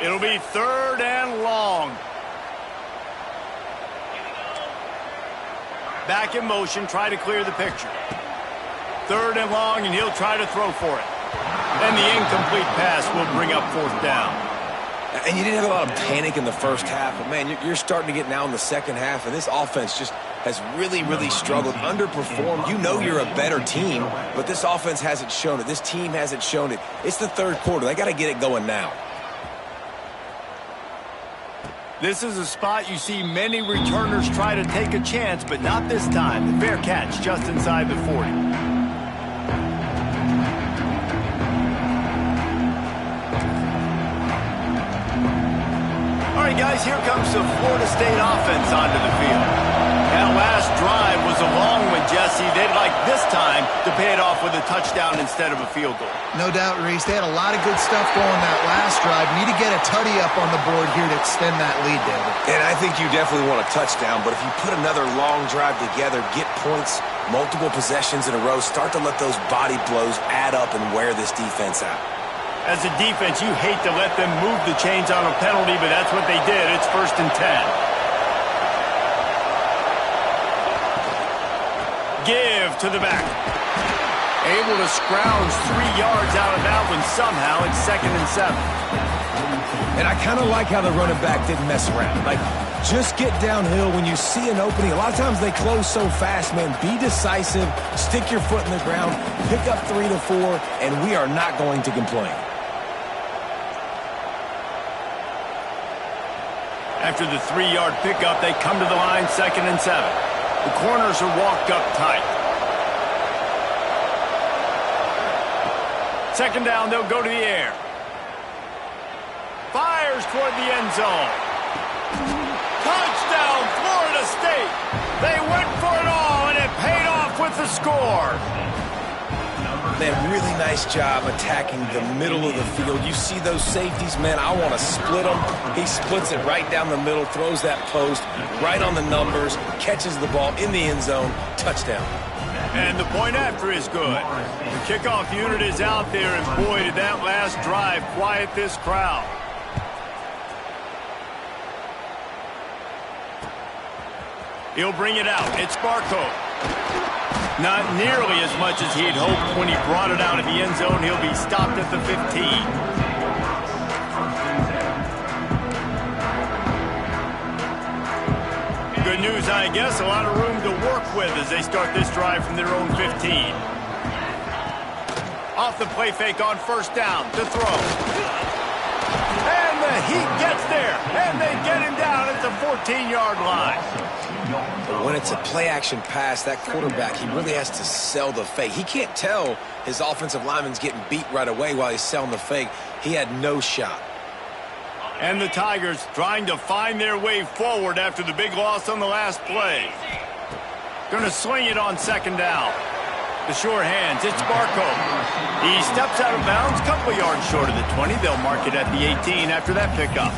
It'll be 3rd and long. Back in motion, try to clear the picture. 3rd and long, and he'll try to throw for it. And the incomplete pass will bring up 4th down. And you didn't have a lot of panic in the first half, but, man, you're starting to get now in the second half, and this offense just has really, really struggled, underperformed. You know you're a better team, but this offense hasn't shown it. This team hasn't shown it. It's the 3rd quarter. They got to get it going now. This is a spot you see many returners try to take a chance, but not this time. The fair catch just inside the 40. All right, guys, here comes the Florida State offense onto the field. That last drive was a long one, Jesse. They'd like this time to pay it off with a touchdown instead of a field goal. No doubt, Reese. They had a lot of good stuff going that last drive. Need to get a tutty up on the board here to extend that lead, David. And I think you definitely want a touchdown, but if you put another long drive together, get points, multiple possessions in a row, start to let those body blows add up and wear this defense out. As a defense, you hate to let them move the chains on a penalty, but that's what they did. It's 1st and 10. Give to the back. Able to scrounge 3 yards out of that one somehow. It's 2nd and 7. And I kind of like how the running back didn't mess around. Like, just get downhill when you see an opening. A lot of times they close so fast, man. Be decisive, stick your foot in the ground, pick up 3 to 4, and we are not going to complain. After the 3-yard pickup, they come to the line, 2nd and 7. The corners are walked up tight. 2nd down, they'll go to the air. Fires toward the end zone. Touchdown, Florida State. They went for it all, and it paid off with the score. Man, really nice job attacking the middle of the field. You see those safeties, man, I want to split them. He splits it right down the middle, throws that post, right on the numbers, catches the ball in the end zone, touchdown. And the point after is good. The kickoff unit is out there, and boy, did that last drive quiet this crowd. He'll bring it out. It's Barco. Not nearly as much as he'd hoped when he brought it out of the end zone. He'll be stopped at the 15. Good news, I guess. A lot of room to work with as they start this drive from their own 15. Off the play fake on 1st down to throw. And the Heat gets there. And they get him down at the 14-yard line. But when it's a play-action pass, that quarterback, he really has to sell the fake. He can't tell his offensive lineman's getting beat right away while he's selling the fake. He had no shot. And the Tigers trying to find their way forward after the big loss on the last play. Going to sling it on 2nd down. The short hands, it's Barco. He steps out of bounds, couple of yards short of the 20. They'll mark it at the 18 after that pickup.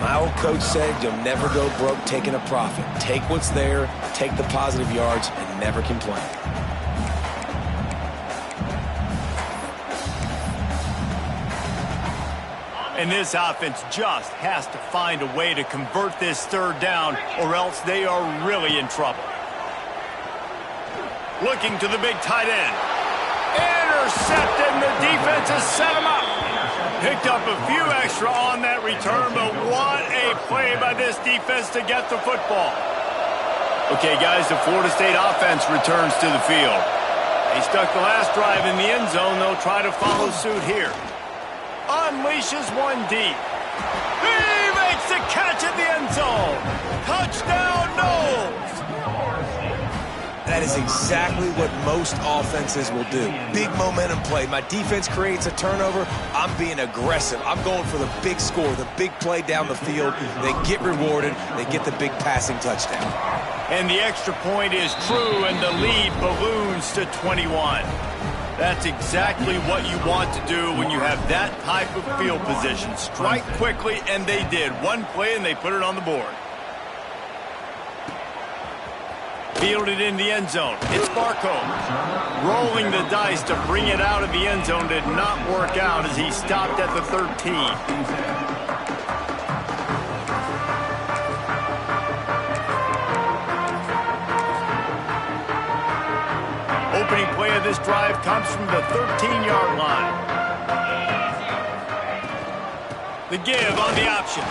My old coach said you'll never go broke taking a profit. Take what's there, take the positive yards, and never complain. And this offense just has to find a way to convert this 3rd down, or else they are really in trouble. Looking to the big tight end. Intercepted, and the defense has set him up. Picked up a few extra on that return, but what a play by this defense to get the football. Okay, guys, the Florida State offense returns to the field. They stuck the last drive in the end zone. They'll try to follow suit here. Unleashes one deep. He makes the catch at the end zone. Touchdown, Knowles. That is exactly what most offenses will do. Big momentum play. My defense creates a turnover. I'm being aggressive. I'm going for the big score, the big play down the field. They get rewarded. They get the big passing touchdown. And the extra point is true, and the lead balloons to 21. That's exactly what you want to do when you have that type of field position. Strike quickly, and they did. One play, and they put it on the board. Fielded in the end zone. It's Barco. Rolling the dice to bring it out of the end zone did not work out as he stopped at the 13. Opening play of this drive comes from the 13-yard line. The give on the option.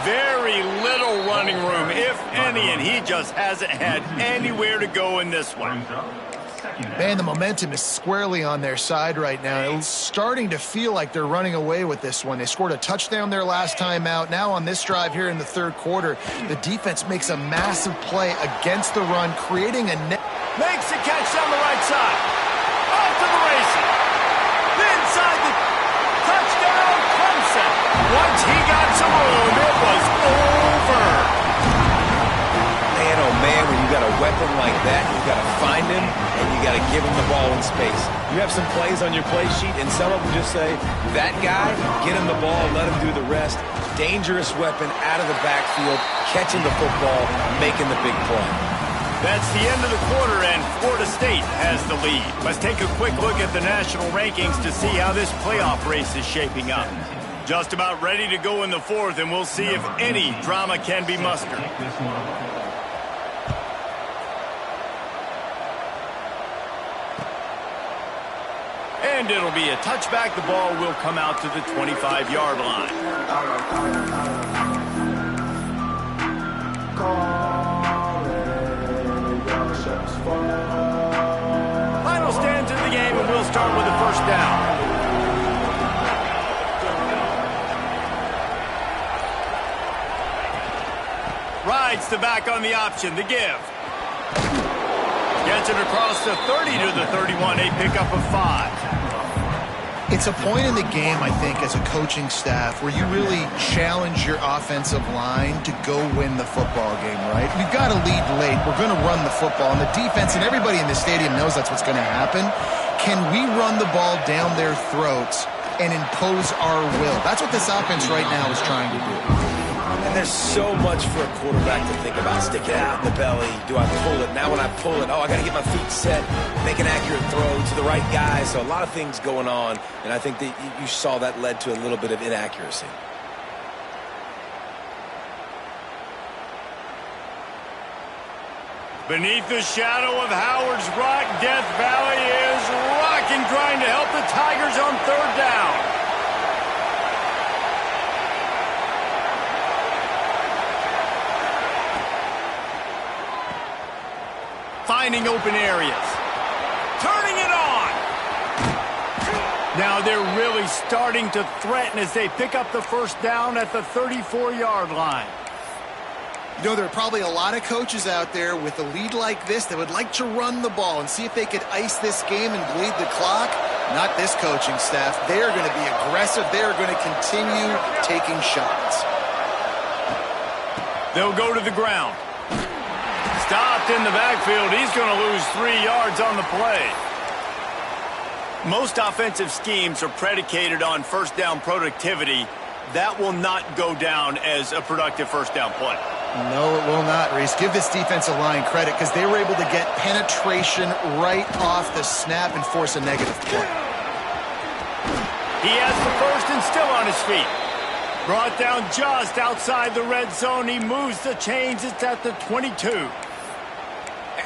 Very little running room, if any, and he just hasn't had anywhere to go in this one. Man, the momentum is squarely on their side right now. It's starting to feel like they're running away with this one. They scored a touchdown their last time out. Now on this drive here in the third quarter, the defense makes a massive play against the run, creating a net. Makes the catch down the right side. Off to the races. Inside the touchdown, Clemson. Once he got some room, it was over. Man, oh man, when you got a weapon like that, you got to find him, and you got to give him the ball in space. You have some plays on your play sheet, and some of them just say, that guy, get him the ball, let him do the rest. Dangerous weapon out of the backfield, catching the football, making the big play. That's the end of the quarter, and Florida State has the lead. Let's take a quick look at the national rankings to see how this playoff race is shaping up. Just about ready to go in the fourth, and we'll see if any drama can be mustered. And it'll be a touchback. The ball will come out to the 25-yard line. Final stands in the game, and we'll start with the first down. Rides the back on the option, the give. Gets it across the 30 to the 31, a pickup of 5. It's a point in the game, I think, as a coaching staff where you really challenge your offensive line to go win the football game, right? We've got to lead late. We're going to run the football. And the defense and everybody in the stadium knows that's what's going to happen. Can we run the ball down their throats and impose our will? That's what this offense right now is trying to do. And there's so much for a quarterback to think about. Stick it out in the belly. Do I pull it? Now when I pull it, I got to get my feet set, make an accurate throw to the right guy. So a lot of things going on, and I think that you saw that led to a little bit of inaccuracy. Beneath the shadow of Howard's Rock, Death Valley is rocking, trying to help the Tigers on third down. Finding open areas. Turning it on. Now they're really starting to threaten as they pick up the first down at the 34-yard line. You know, there are probably a lot of coaches out there with a lead like this that would like to run the ball and see if they could ice this game and bleed the clock. Not this coaching staff. They are going to be aggressive. They are going to continue taking shots. They'll go to the ground. Stopped in the backfield. He's going to lose 3 yards on the play. Most offensive schemes are predicated on first down productivity. That will not go down as a productive first down play. No, it will not, Reese. Give this defensive line credit because they were able to get penetration right off the snap and force a negative play. He has the first and still on his feet. Brought down just outside the red zone. He moves the chains. It's at the 22.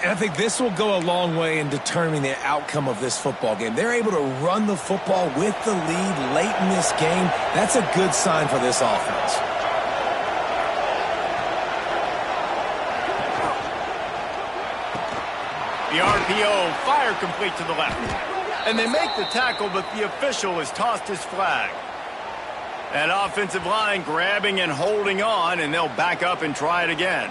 And I think this will go a long way in determining the outcome of this football game. They're able to run the football with the lead late in this game. That's a good sign for this offense. The RPO, fire complete to the left. And they make the tackle, but the official has tossed his flag. That offensive line grabbing and holding on, and they'll back up and try it again.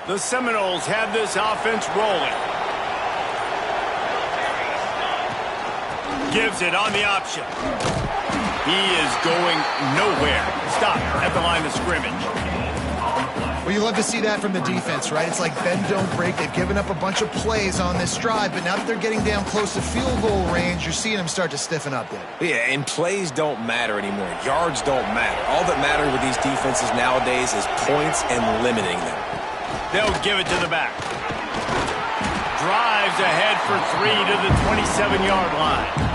The Seminoles have this offense rolling. Gives it on the option. He is going nowhere. Stop at the line of scrimmage. Well, you love to see that from the defense, right? It's like bend, don't break. They've given up a bunch of plays on this drive, but now that they're getting down close to field goal range, you're seeing them start to stiffen up there. Yeah, and plays don't matter anymore. Yards don't matter. All that matters with these defenses nowadays is points and limiting them. They'll give it to the back. Drives ahead for 3 to the 27-yard line.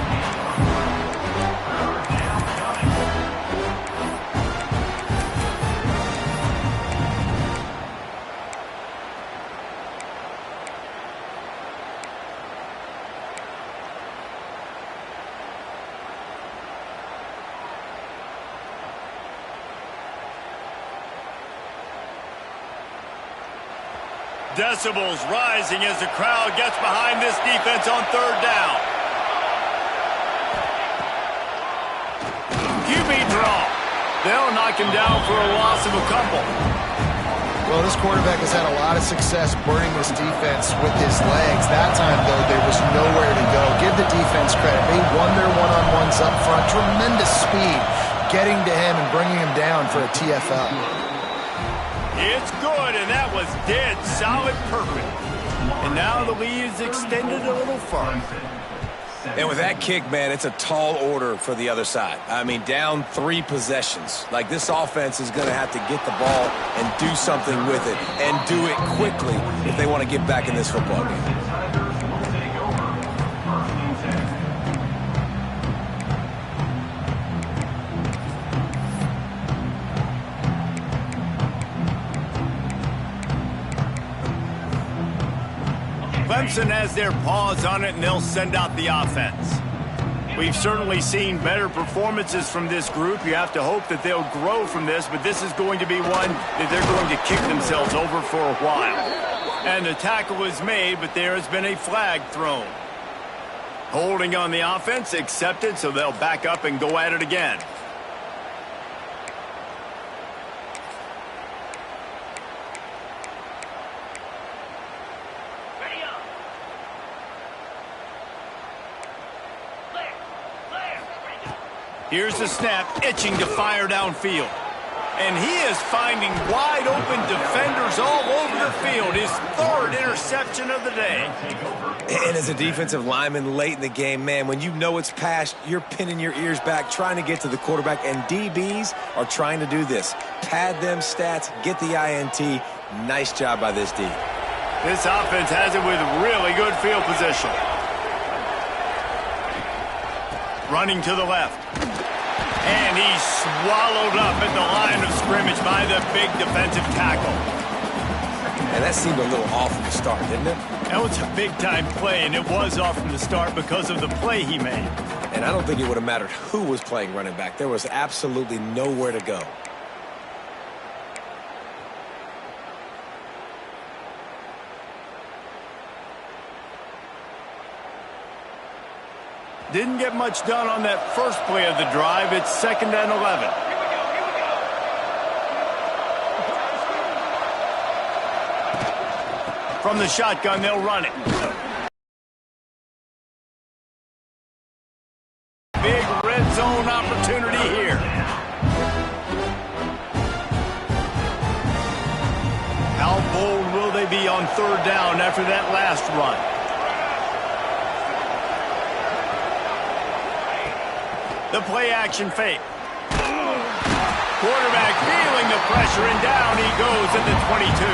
Decibels rising as the crowd gets behind this defense on third down. QB draw. They'll knock him down for a loss of a couple. Well, this quarterback has had a lot of success burning this defense with his legs. That time, though, there was nowhere to go. Give the defense credit. They won their one-on-ones up front. Tremendous speed getting to him and bringing him down for a TFL. It's good, and that was dead solid perfect. And now the lead is extended a little further. And with that kick, man, it's a tall order for the other side. I mean, down 3 possessions. Like, this offense is going to have to get the ball and do something with it, and do it quickly if they want to get back in this football game. Clemson has their paws on it, and they'll send out the offense. We've certainly seen better performances from this group. You have to hope that they'll grow from this, but this is going to be one that they're going to kick themselves over for a while. And the tackle is made, but there has been a flag thrown. Holding on the offense, accepted, so they'll back up and go at it again. Here's the snap, itching to fire downfield. And he is finding wide-open defenders all over the field. His 3rd interception of the day. And as a defensive lineman late in the game, man, when you know it's passed, you're pinning your ears back, trying to get to the quarterback. And DBs are trying to do this. Pad them stats, get the INT. Nice job by this D. This offense has it with really good field position. Running to the left. And he's swallowed up at the line of scrimmage by the big defensive tackle. And that seemed a little off from the start, didn't it? That was a big-time play, and it was off from the start because of the play he made. And I don't think it would have mattered who was playing running back. There was absolutely nowhere to go. Didn't get much done on that first play of the drive. It's 2nd and 11. From the shotgun, they'll run it. Big red zone opportunity here. How bold will they be on 3rd down after that last run? The play-action fake. Quarterback feeling the pressure, and down he goes at the 22.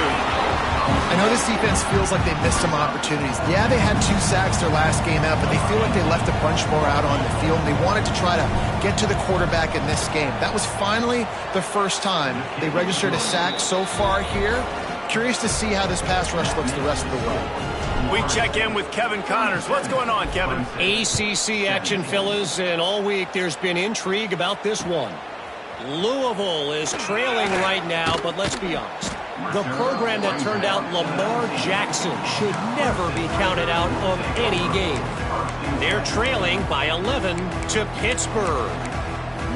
I know this defense feels like they missed some opportunities. Yeah, they had 2 sacks their last game out, but they feel like they left a bunch more out on the field, and they wanted to try to get to the quarterback in this game. That was finally the first time they registered a sack so far here. Curious to see how this pass rush looks the rest of the way. We check in with Kevin Connors. What's going on, Kevin? ACC action, fellas, and all week there's been intrigue about this one. Louisville is trailing right now, but let's be honest. The program that turned out Lamar Jackson should never be counted out of any game. They're trailing by 11 to Pittsburgh.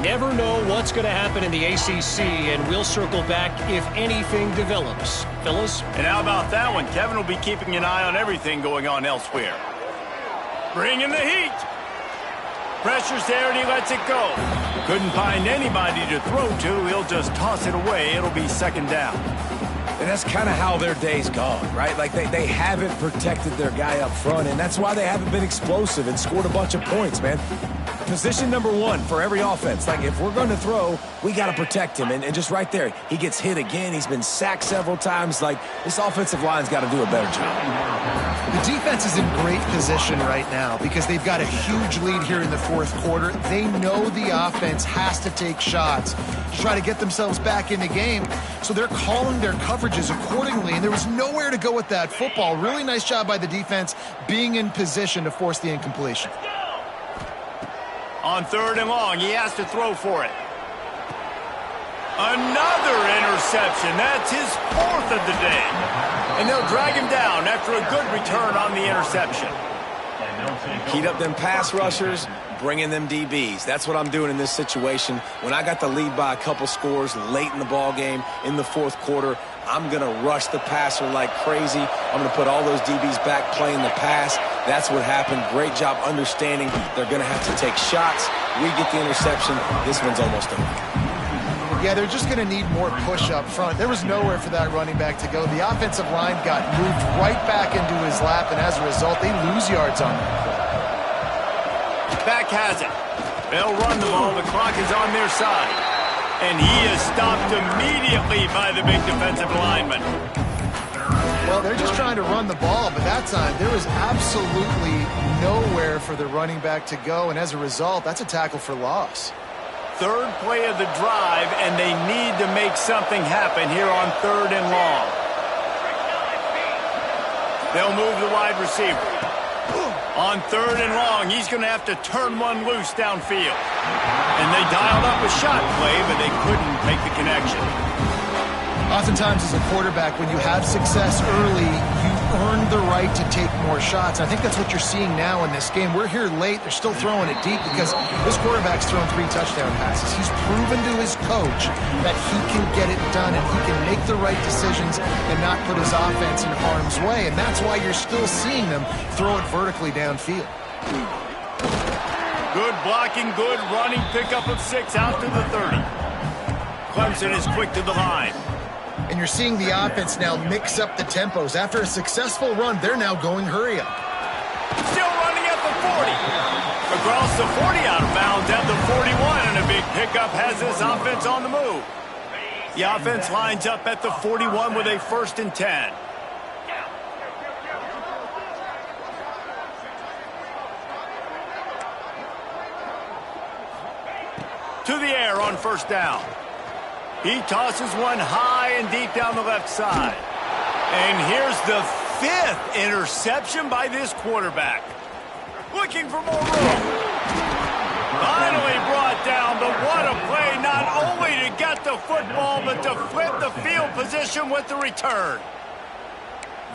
Never know what's going to happen in the ACC, and we'll circle back if anything develops. Fellas? And how about that one? Kevin will be keeping an eye on everything going on elsewhere. Bring in the heat. Pressure's there, and he lets it go. Couldn't find anybody to throw to. He'll just toss it away. It'll be second down. And that's kind of how their day's gone, right? Like they haven't protected their guy up front, and that's why they haven't been explosive and scored a bunch of points, man. Position number 1 for every offense. Like, if we're going to throw, we got to protect him. And just right there, he gets hit again. He's been sacked several times. Like, this offensive line's got to do a better job. The defense is in great position right now because they've got a huge lead here in the fourth quarter. They know the offense has to take shots to try to get themselves back in the game. So they're calling their coverages accordingly, and there was nowhere to go with that football. Really nice job by the defense being in position to force the incompletion. On 3rd and long, he has to throw for it. Another interception. That's his 4th of the day. And they'll drag him down after a good return on the interception. Heat up them pass rushers, bring in them DBs. That's what I'm doing in this situation. When I got the lead by a couple scores late in the ball game in the fourth quarter, I'm going to rush the passer like crazy. I'm going to put all those DBs back playing the pass. That's what happened. Great job understanding they're going to have to take shots. We get the interception. This one's almost over. Yeah, they're just going to need more push up front. There was nowhere for that running back to go. The offensive line got moved right back into his lap, and as a result, they lose yards on that. Back has it. They'll run the ball. The clock is on their side. And he is stopped immediately by the big defensive lineman. Well, they're just trying to run the ball, but that time there was absolutely nowhere for the running back to go, and as a result, that's a tackle for loss. 3rd play of the drive, and they need to make something happen here on 3rd and long. They'll move the wide receiver. On 3rd and long, he's going to have to turn one loose downfield. And they dialed up a shot play, but they couldn't make the connection. Oftentimes as a quarterback, when you have success early, you earn the right to take more shots. I think that's what you're seeing now in this game. We're here late. They're still throwing it deep because this quarterback's thrown 3 touchdown passes. He's proven to his coach that he can get it done and he can make the right decisions and not put his offense in harm's way. And that's why you're still seeing them throw it vertically downfield. Good blocking, good running, pickup of 6 out to the 30. Clemson is quick to the line. And you're seeing the offense now mix up the tempos. After a successful run, they're now going hurry up. Still running at the 40. Across the 40, out of bounds at the 41, and a big pickup has this offense on the move. The offense lines up at the 41 with a 1st and 10. To the air on 1st down. He tosses one high and deep down the left side. And here's the 5th interception by this quarterback. Looking for more room. Finally brought down, but what a play, not only to get the football, but to flip the field position with the return.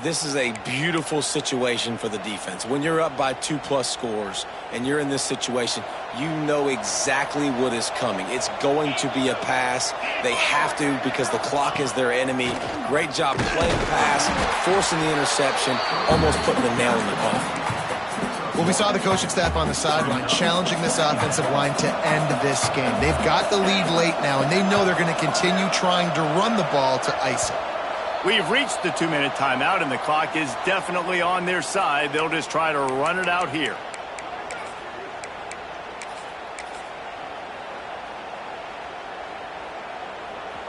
This is a beautiful situation for the defense. When you're up by 2+ scores and you're in this situation, you know exactly what is coming. It's going to be a pass. They have to because the clock is their enemy. Great job playing pass, forcing the interception, almost putting the nail in the coffin. Well, we saw the coaching staff on the sideline challenging this offensive line to end this game. They've got the lead late now, and they know they're going to continue trying to run the ball to ice it. We've reached the 2-minute timeout, and the clock is definitely on their side. They'll just try to run it out here.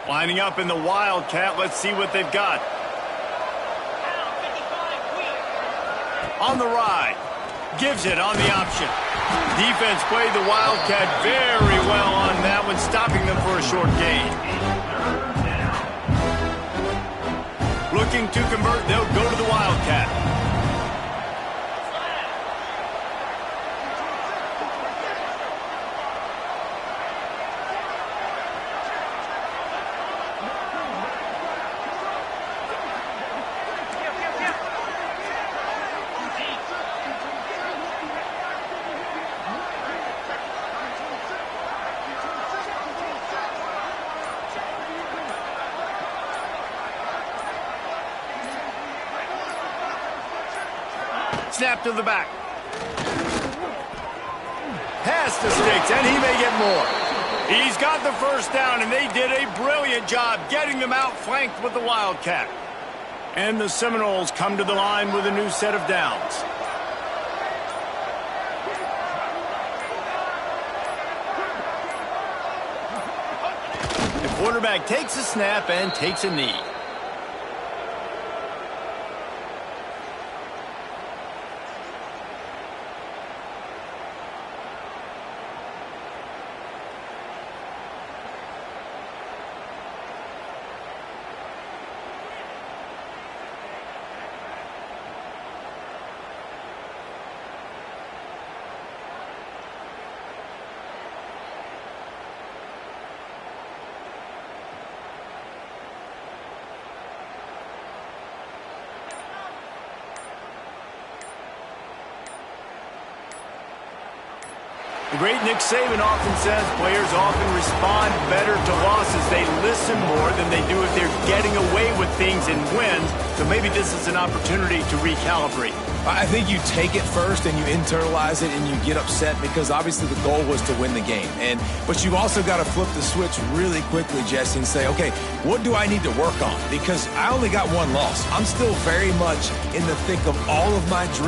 Lining up in the Wildcat. Let's see what they've got. on the ride. Gives it on the option. Defense played the Wildcat very well on that one, stopping them for a short gain. Looking to convert, they'll go to the Wildcat. Snap to the back. Pass to Sticks, and he may get more. He's got the first down, and they did a brilliant job getting them outflanked with the Wildcat. And the Seminoles come to the line with a new set of downs. The quarterback takes a snap and takes a knee. The great Nick Saban often says players often respond better to losses. They listen more than they do if they're getting away with things and wins. So maybe this is an opportunity to recalibrate. I think you take it first and you internalize it and you get upset because obviously the goal was to win the game. But you've also got to flip the switch really quickly, Jesse, and say, okay, what do I need to work on? Because I only got one loss. I'm still very much in the thick of all of my dreams.